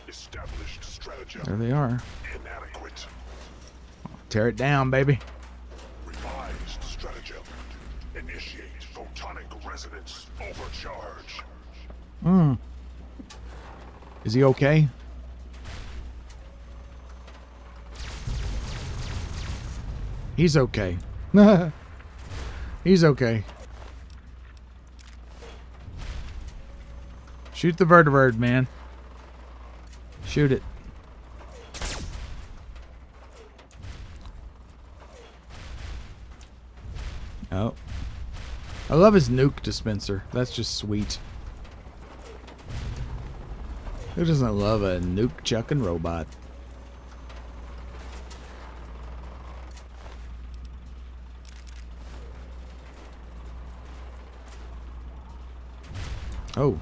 Speaker 9: Established stratagem.
Speaker 1: There they are.
Speaker 9: Inadequate.
Speaker 1: Tear it down, baby.
Speaker 9: Revised stratagem. Initiate photonic resonance overcharge.
Speaker 1: Is he okay? He's okay. He's okay. Shoot the vertibird, man. Shoot it. Oh. I love his nuke dispenser. That's just sweet. Who doesn't love a nuke chucking robot? Oh.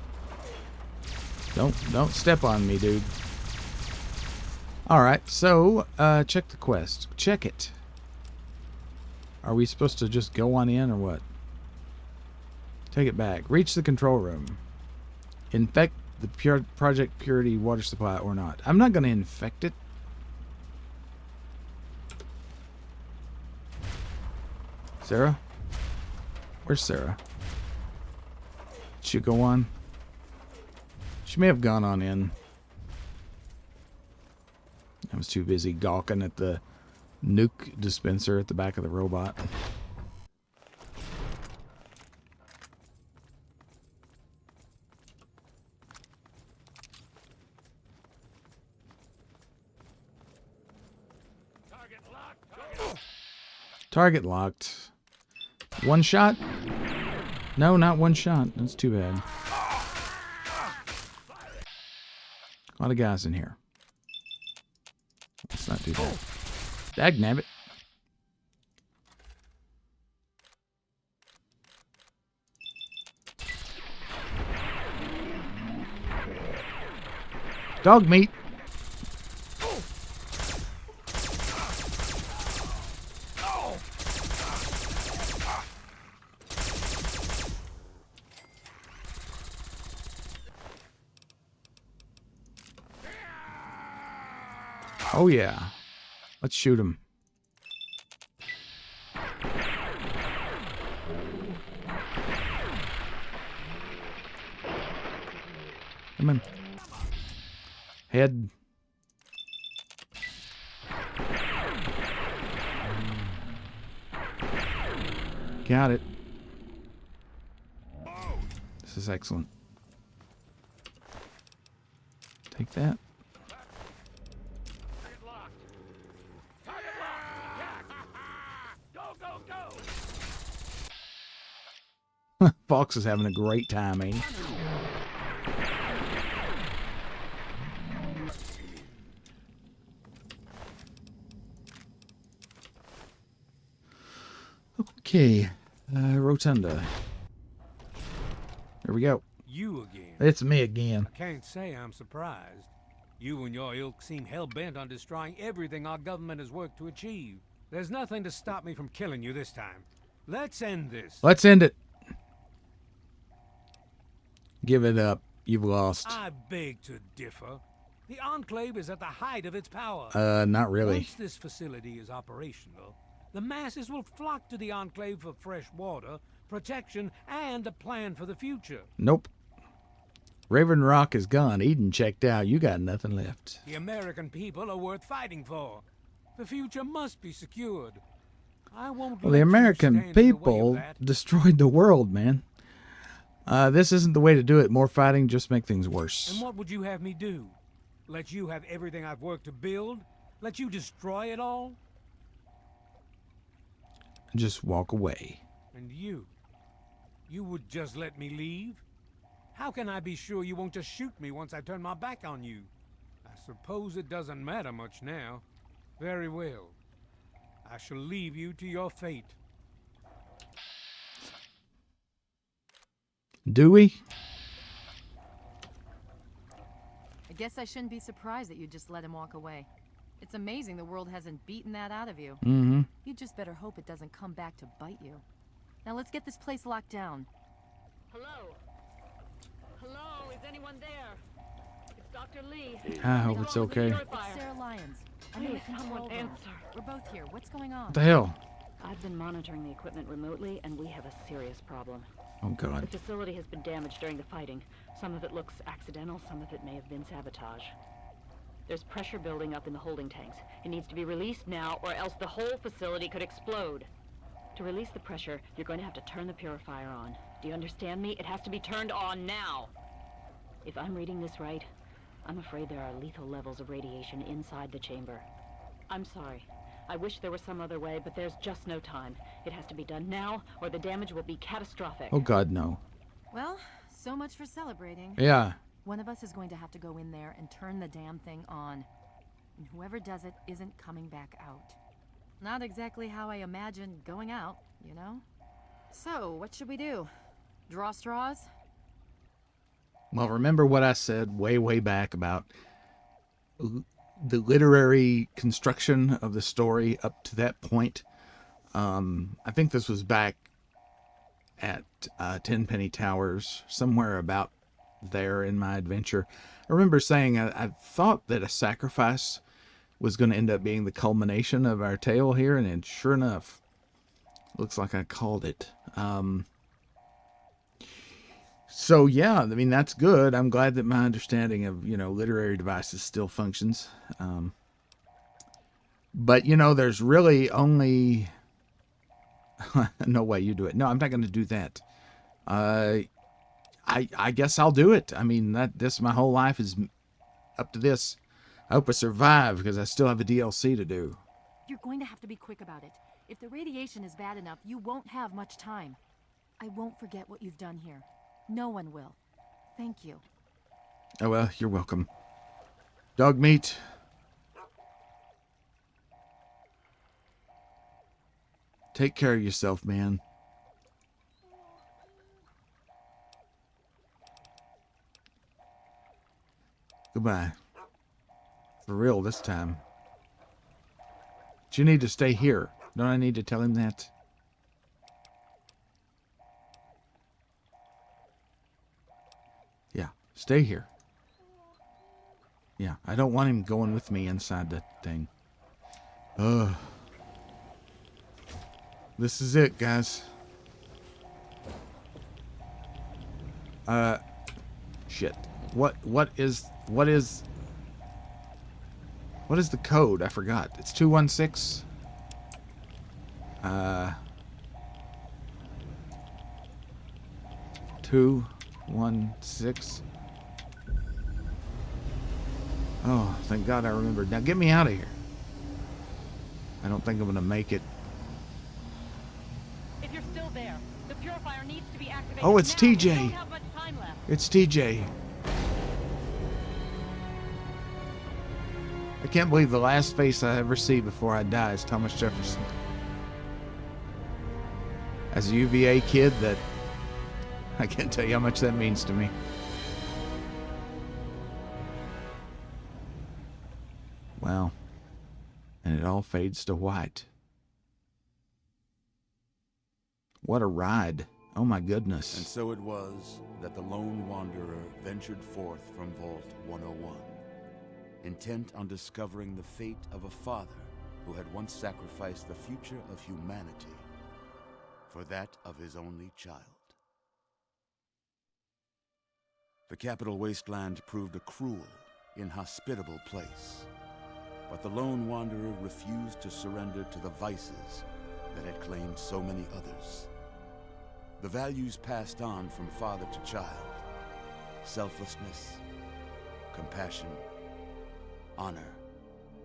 Speaker 1: Don't step on me, dude. Alright, so, check the quest. Check it. Are we supposed to just go on in or what? Take it back. Reach the control room. Infect the Project Purity water supply or not. I'm not going to infect it. Sarah? Where's Sarah? Did she go on? She may have gone on in. I was too busy gawking at the nuke dispenser at the back of the robot. Target locked. One shot? No, not one shot. That's too bad. A lot of guys in here. Let's not do that. Dagnabbit. Dog meat. Oh yeah. Let's shoot him. Come on. Head. Got it. This is excellent. Take that. Fox is having a great time, ain't he? Okay, Rotunda. There we go.
Speaker 10: You again.
Speaker 1: It's me again.
Speaker 10: I can't say I'm surprised. You and your ilk seem hell-bent on destroying everything our government has worked to achieve. There's nothing to stop me from killing you this time. Let's end this.
Speaker 1: Let's end it. Give it up. You've lost.
Speaker 10: I beg to differ. The Enclave is at the height of its power.
Speaker 1: Not really.
Speaker 10: Once this facility is operational, the masses will flock to the Enclave for fresh water, protection, and a plan for the future.
Speaker 1: Nope. Raven Rock is gone. Eden checked out. You got nothing left.
Speaker 10: The American people are worth fighting for. The future must be secured. I won't
Speaker 1: Well, the American people destroyed the world, man. This isn't the way to do it. More fighting just make things worse.
Speaker 10: And what would you have me do? Let you have everything I've worked to build? Let you destroy it all?
Speaker 1: Just walk away.
Speaker 10: And you? You would just let me leave? How can I be sure you won't just shoot me once I turn my back on you? I suppose it doesn't matter much now. Very well. I shall leave you to your fate.
Speaker 1: Do we?
Speaker 4: I guess I shouldn't be surprised that you just let him walk away. It's amazing the world hasn't beaten that out of you.
Speaker 1: Mm-hmm.
Speaker 4: You just better hope it doesn't come back to bite you. Now let's get this place locked down.
Speaker 11: Hello? Hello? Is anyone there? It's Dr. Lee.
Speaker 1: I hope it's okay.
Speaker 4: It's Sarah Lyons. I'm in the control room. We're both here. What's going on?
Speaker 1: What the hell?
Speaker 11: I've been monitoring the equipment remotely, and we have a serious problem.
Speaker 1: Oh, God.
Speaker 11: The facility has been damaged during the fighting. Some of it looks accidental, some of it may have been sabotage. There's pressure building up in the holding tanks. It needs to be released now, or else the whole facility could explode. To release the pressure, you're going to have to turn the purifier on. Do you understand me? It has to be turned on now. If I'm reading this right, I'm afraid there are lethal levels of radiation inside the chamber. I'm sorry. I wish there was some other way, but there's just no time. It has to be done now, or the damage will be catastrophic.
Speaker 1: Oh, God, no.
Speaker 4: Well, so much for celebrating.
Speaker 1: Yeah.
Speaker 4: One of us is going to have to go in there and turn the damn thing on. And whoever does it isn't coming back out. Not exactly how I imagined going out, you know? So, what should we do? Draw straws?
Speaker 1: Well, remember what I said way back about the literary construction of the story up to that point. I think this was back at Tenpenny Towers, somewhere about there in my adventure. I remember saying I thought that a sacrifice was going to end up being the culmination of our tale here, and sure enough, looks like I called it. So yeah, I mean, that's good. I'm glad that my understanding of, literary devices still functions. But, there's really only... No way you do it. No, I'm not going to do that. I guess I'll do it. I mean, my whole life is up to this. I hope I survive because I still have a DLC to do.
Speaker 4: You're going to have to be quick about it. If the radiation is bad enough, you won't have much time. I won't forget what you've done here. No one will. Thank you.
Speaker 1: Oh, well, you're welcome. Dog meat. Take care of yourself, man. Goodbye. For real this time. But you need to stay here. Don't I need to tell him that? Yeah, stay here. Yeah, I don't want him going with me inside the thing. Ugh. This is it, guys. Shit. What is the code? I forgot. It's 216. 216. Oh, thank God I remembered. Now get me out of here. I don't think I'm gonna make it.
Speaker 11: If you're still there, the purifier needs to be activated.
Speaker 1: Oh, it's
Speaker 11: now. We
Speaker 1: TJ.
Speaker 11: don't have much time left.
Speaker 1: It's TJ. I can't believe the last face I ever see before I die is Thomas Jefferson. As a UVA kid, that I can't tell you how much that means to me. Well, and it all fades to white. What a ride. Oh my goodness.
Speaker 12: And so it was that the lone wanderer ventured forth from Vault 101, intent on discovering the fate of a father who had once sacrificed the future of humanity for that of his only child. The Capital Wasteland proved a cruel, inhospitable place, but the lone wanderer refused to surrender to the vices that had claimed so many others. The values passed on from father to child: selflessness, compassion, honor,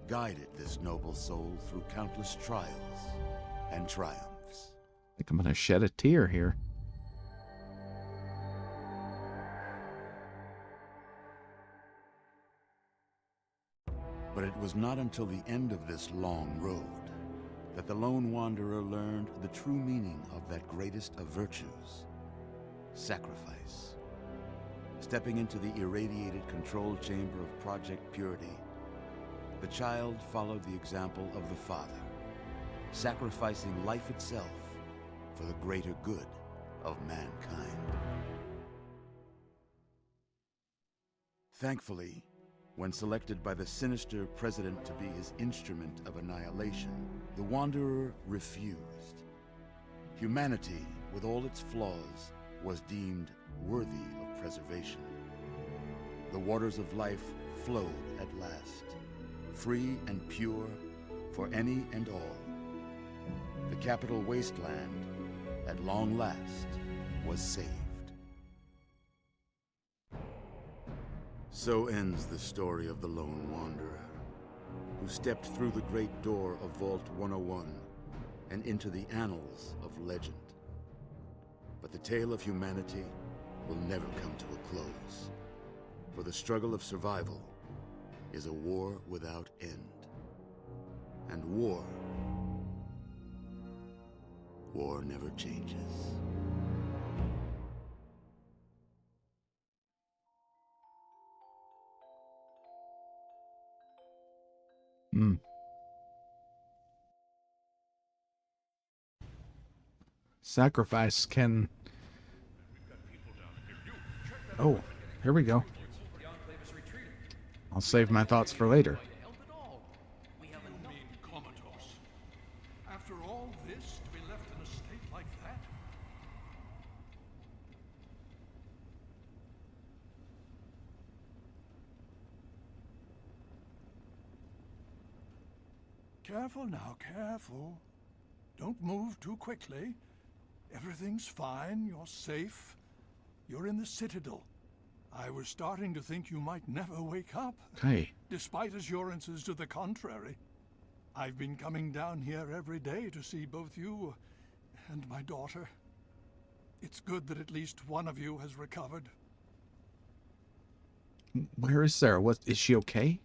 Speaker 12: guided this noble soul through countless trials and triumphs.
Speaker 1: I think I'm gonna shed a tear here.
Speaker 12: But it was not until the end of this long road that the lone wanderer learned the true meaning of that greatest of virtues: sacrifice. Stepping into the irradiated control chamber of Project Purity, the child followed the example of the father, sacrificing life itself for the greater good of mankind. Thankfully, when selected by the sinister president to be his instrument of annihilation, the Wanderer refused. Humanity, with all its flaws, was deemed worthy of preservation. The waters of life flowed at last, free and pure for any and all. The Capital Wasteland, at long last, was saved. So ends the story of the lone wanderer, who stepped through the great door of Vault 101 and into the annals of legend. But the tale of humanity will never come to a close, for the struggle of survival is a war without end. And war never changes.
Speaker 1: Sacrifice can... Oh, here we go. I'll save my thoughts for later.
Speaker 7: Comatose. After all this, to be left in a state like that? Careful now, careful. Don't move too quickly. Everything's fine, you're safe. You're in the Citadel. I was starting to think you might never wake up.
Speaker 1: Okay.
Speaker 7: Despite assurances to the contrary. I've been coming down here every day to see both you and my daughter. It's good that at least one of you has recovered.
Speaker 1: Where is Sarah? What, is she okay?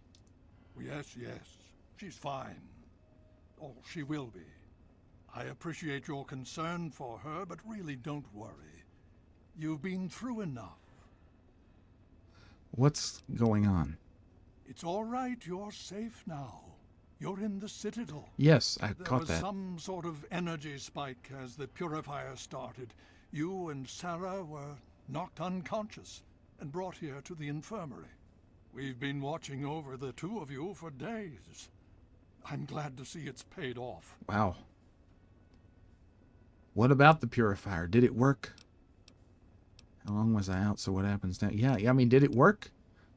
Speaker 7: Yes, yes. She's fine. Oh, she will be. I appreciate your concern for her, but really don't worry. You've been through enough.
Speaker 1: What's going on?
Speaker 7: It's all right, you're safe now. You're in the Citadel.
Speaker 1: Yes, I
Speaker 7: There
Speaker 1: caught
Speaker 7: was
Speaker 1: that.
Speaker 7: some sort of energy spike as the purifier started. You and Sarah were knocked unconscious and brought here to the infirmary. We've been watching over the two of you for days. I'm glad to see it's paid off.
Speaker 1: Wow. What about the purifier? Did it work? How long was I out? So what happens now? Yeah, I mean, did it work?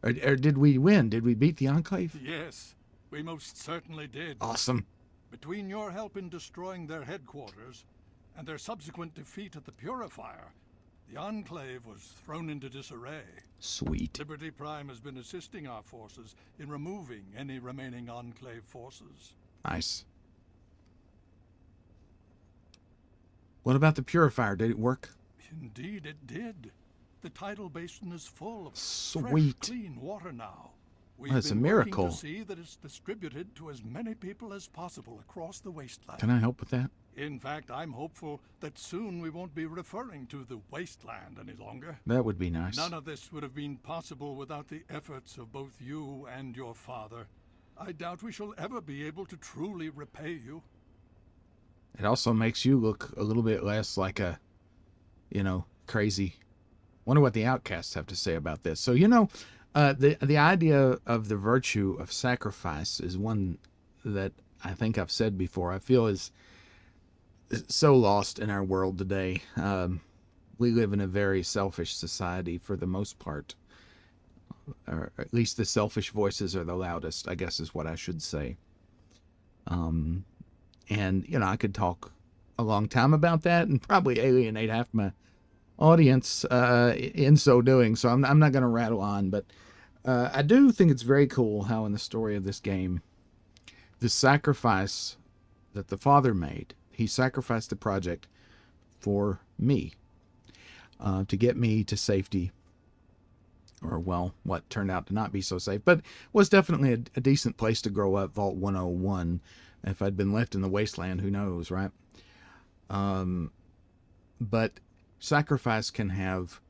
Speaker 1: Or did we win? Did we beat the Enclave?
Speaker 7: Yes, we most certainly did.
Speaker 1: Awesome.
Speaker 7: Between your help in destroying their headquarters and their subsequent defeat at the purifier, the Enclave was thrown into disarray.
Speaker 1: Sweet.
Speaker 7: Liberty Prime has been assisting our forces in removing any remaining Enclave forces.
Speaker 1: Nice. What about the purifier? Did it work?
Speaker 7: Indeed it did. The tidal basin is full of
Speaker 1: Sweet.
Speaker 7: fresh, clean water now. We've
Speaker 1: That's a
Speaker 7: been
Speaker 1: miracle.
Speaker 7: working to see that it's distributed to as many people as possible across the wasteland.
Speaker 1: Can I help with that?
Speaker 7: In fact, I'm hopeful that soon we won't be referring to the wasteland any longer.
Speaker 1: That would be nice.
Speaker 7: None of this would have been possible without the efforts of both you and your father. I doubt we shall ever be able to truly repay you.
Speaker 1: It also makes you look a little bit less like a, crazy. Wonder what the outcasts have to say about this. So, the idea of the virtue of sacrifice is one that I think I've said before. I feel is so lost in our world today. We live in a very selfish society for the most part. Or at least the selfish voices are the loudest, I guess is what I should say. And, I could talk a long time about that and probably alienate half my audience in so doing. So I'm not going to rattle on, but I do think it's very cool how in the story of this game, the sacrifice that the father made, he sacrificed the project for me, to get me to safety, or well, what turned out to not be so safe, but was definitely a decent place to grow up, Vault 101. If I'd been left in the wasteland, who knows, right? But sacrifice can have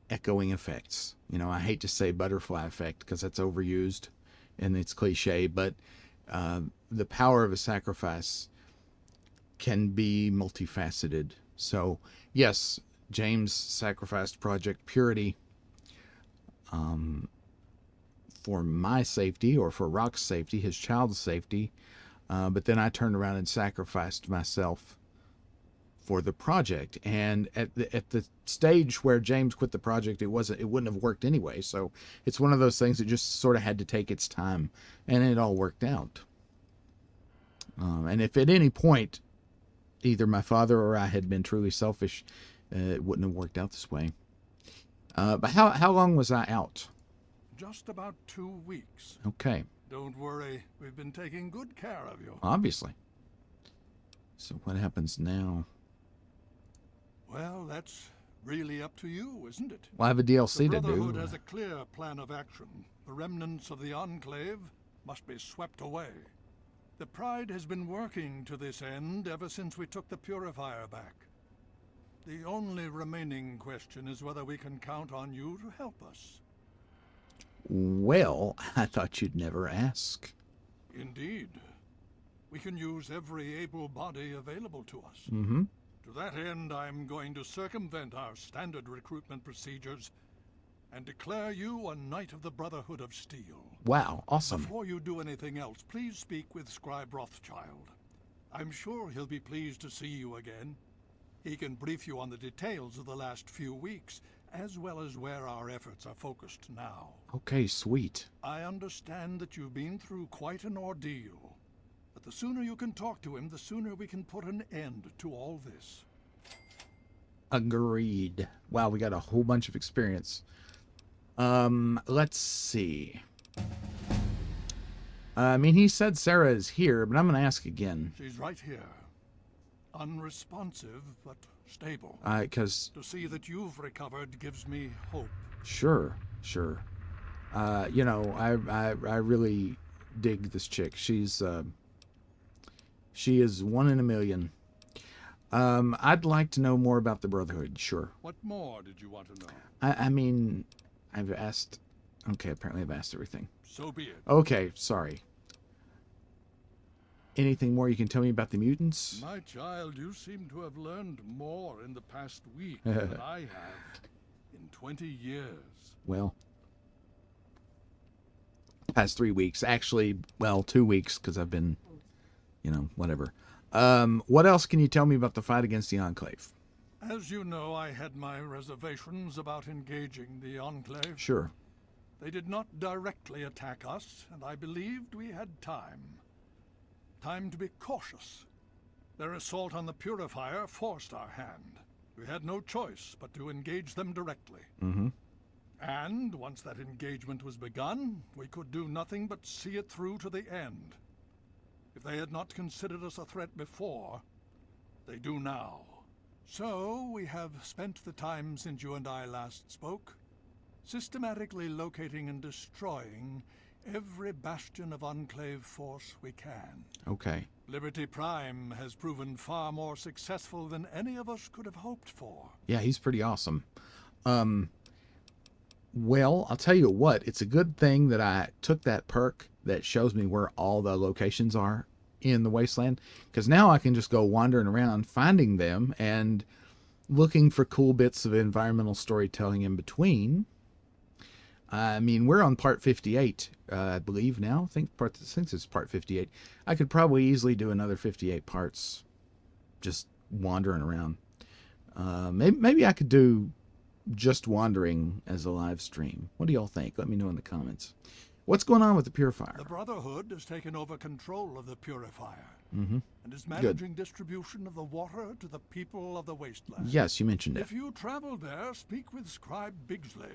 Speaker 1: echoing effects. I hate to say butterfly effect because that's overused and it's cliche, but the power of a sacrifice can be multifaceted. So, yes, James sacrificed Project Purity for my safety, or for Rock's safety, his child's safety. But then I turned around and sacrificed myself for the project. And at the stage where James quit the project, it wouldn't have worked anyway. So it's one of those things that just sort of had to take its time, and it all worked out. And if at any point either my father or I had been truly selfish, it wouldn't have worked out this way. But how long was I out?
Speaker 7: Just about 2 weeks.
Speaker 1: Okay.
Speaker 7: Don't worry, we've been taking good care of you.
Speaker 1: Obviously. So what happens now?
Speaker 7: Well, that's really up to you, isn't it?
Speaker 1: Well, I have a DLC to
Speaker 7: The Brotherhood
Speaker 1: do.
Speaker 7: has a clear plan of action. The remnants of the Enclave must be swept away. The Pride has been working to this end ever since we took the Purifier back. The only remaining question is whether we can count on you to help us.
Speaker 1: Well, I thought you'd never ask.
Speaker 7: Indeed. We can use every able body available to us.
Speaker 1: Mm-hmm.
Speaker 7: To that end, I'm going to circumvent our standard recruitment procedures and declare you a Knight of the Brotherhood of Steel.
Speaker 1: Wow, awesome.
Speaker 7: Before you do anything else, please speak with Scribe Rothschild. I'm sure he'll be pleased to see you again. He can brief you on the details of the last few weeks, as well as where our efforts are focused now.
Speaker 1: Okay, sweet.
Speaker 7: I understand that you've been through quite an ordeal, but the sooner you can talk to him, the sooner we can put an end to all this.
Speaker 1: Agreed. Wow, we got a whole bunch of experience. Let's see. He said Sarah is here, but I'm going to ask again.
Speaker 7: She's right here. Unresponsive, but stable.
Speaker 1: Because...
Speaker 7: To see that you've recovered gives me hope.
Speaker 1: Sure. I really dig this chick. She is one in a million. I'd like to know more about the Brotherhood, sure.
Speaker 7: What more did you want to know?
Speaker 1: I mean, I've asked... Okay, apparently I've asked everything.
Speaker 7: So be it.
Speaker 1: Okay, sorry. Anything more you can tell me about the mutants?
Speaker 7: My child, you seem to have learned more in the past week than I have in 20 years.
Speaker 1: Well, past 3 weeks. Actually, well, 2 weeks, because I've been, you know, whatever. What else can you tell me about the fight against the Enclave?
Speaker 7: As you know, I had my reservations about engaging the Enclave.
Speaker 1: Sure.
Speaker 7: They did not directly attack us, and I believed we had time. Time to be cautious. Their assault on the Purifier forced our hand. We had no choice but to engage them directly.
Speaker 1: Mm-hmm.
Speaker 7: And once that engagement was begun, we could do nothing but see it through to the end. If they had not considered us a threat before, they do now. So, we have spent the time since you and I last spoke, systematically locating and destroying every bastion of Enclave force we can.
Speaker 1: Okay.
Speaker 7: Liberty Prime has proven far more successful than any of us could have hoped for.
Speaker 1: Yeah, he's pretty awesome. Well, I'll tell you what, it's a good thing that I took that perk that shows me where all the locations are in the Wasteland, because now I can just go wandering around finding them and looking for cool bits of environmental storytelling in between. I mean, we're on part 58, I believe now. I think it's part 58. I could probably easily do another 58 parts just wandering around. Maybe I could do just wandering as a live stream. What do y'all think? Let me know in the comments. What's going on with the Purifier?
Speaker 7: The Brotherhood has taken over control of the Purifier.
Speaker 1: Mm-hmm.
Speaker 7: And is managing distribution of the water to the people of the Wasteland.
Speaker 1: Yes, you mentioned it.
Speaker 7: If you travel there, speak with Scribe Bigsley.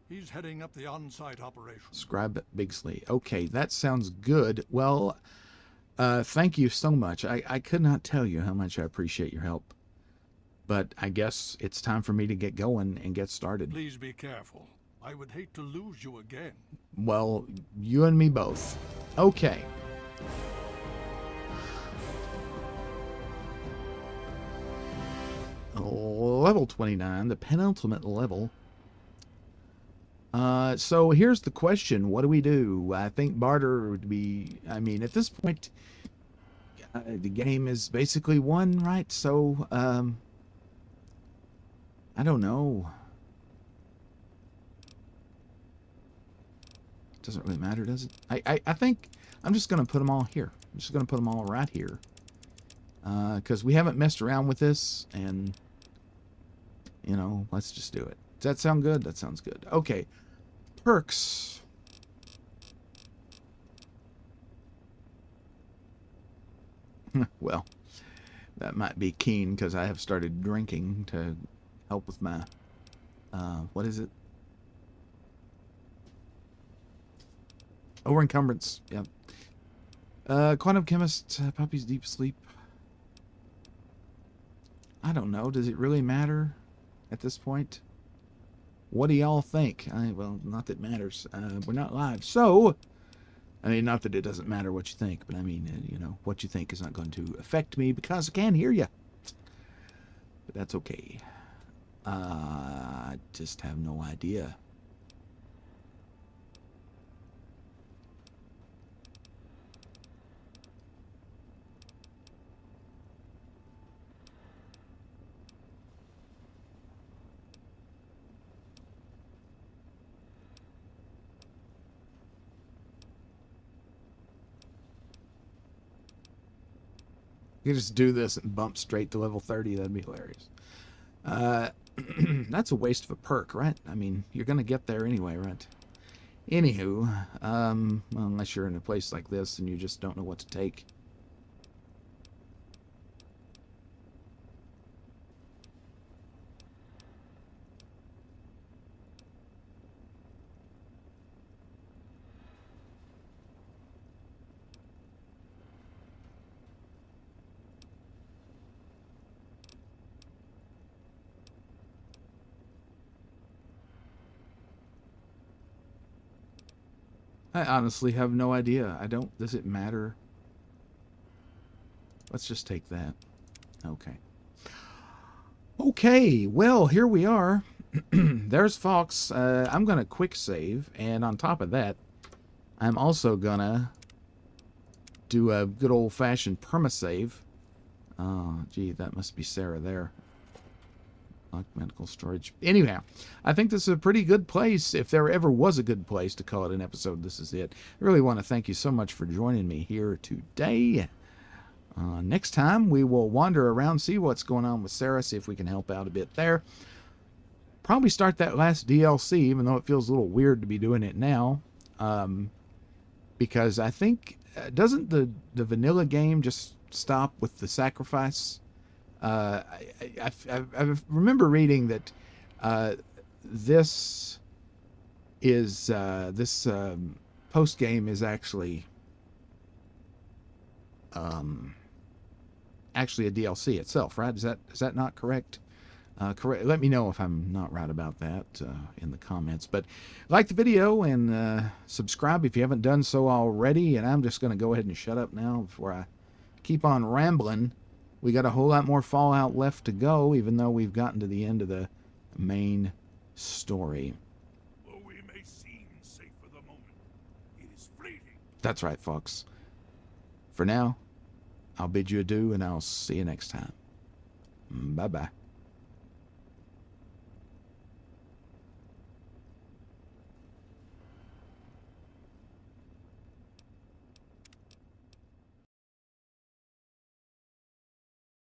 Speaker 7: He's heading up the on-site operation.
Speaker 1: Scribe Bigsley. Okay, that sounds good. Well, thank you so much. I could not tell you how much I appreciate your help. But I guess it's time for me to get going and get started.
Speaker 7: Please be careful. I would hate to lose you again.
Speaker 1: Well, you and me both. Okay. Level 29, the penultimate level. So here's the question. What do we do? I think barter would be... I mean, at this point, the game is basically won, right? So, I don't know. Doesn't really matter, does it? I think I'm just going to put them all here. I'm just going to put them all right here. Because we haven't messed around with this, and, you know, let's just do it. Does that sound good? That sounds good. Okay. Perks. Well, that might be keen because I have started drinking to help with my, what is it? Over-encumbrance. Yep. Quantum chemist, puppy's deep sleep. I don't know. Does it really matter at this point? What do y'all think? Well, not that it matters. We're not live. So, I mean, not that it doesn't matter what you think, but I mean, you know, what you think is not going to affect me because I can't hear you. But that's okay. I just have no idea. You could just do this and bump straight to level 30. That'd be hilarious. That's a waste of a perk, right? I mean, you're going to get there anyway, right? Anywho, well, unless you're in a place like this and you just don't know what to take. I honestly have no idea. Does it matter? Let's just take that. Okay. Okay, well, here we are. There's Fox. I'm going to quick save, and on top of that, I'm also going to do a good old-fashioned permasave. Oh, gee, that must be Sarah there. Medical storage. Anyhow, I think this is a pretty good place. If there ever was a good place to call it an episode, this is it. I really want to thank you so much for joining me here today. Next time, we will wander around, see what's going on with Sarah, see if we can help out a bit there. Probably start that last DLC, even though it feels a little weird to be doing it now. Because I think, doesn't the vanilla game just stop with the sacrifice? I remember reading that this post game is actually a DLC itself, right? Is that not correct? Correct. Let me know if I'm not right about that in the comments. But like the video and subscribe if you haven't done so already. And I'm just going to go ahead and shut up now before I keep on rambling. We got a whole lot more Fallout left to go, even though we've gotten to the end of the main story.
Speaker 9: Though we may seem safe for the moment, it is fleeting.
Speaker 1: That's right, folks. For now, I'll bid you adieu, and I'll see you next time. Bye-bye.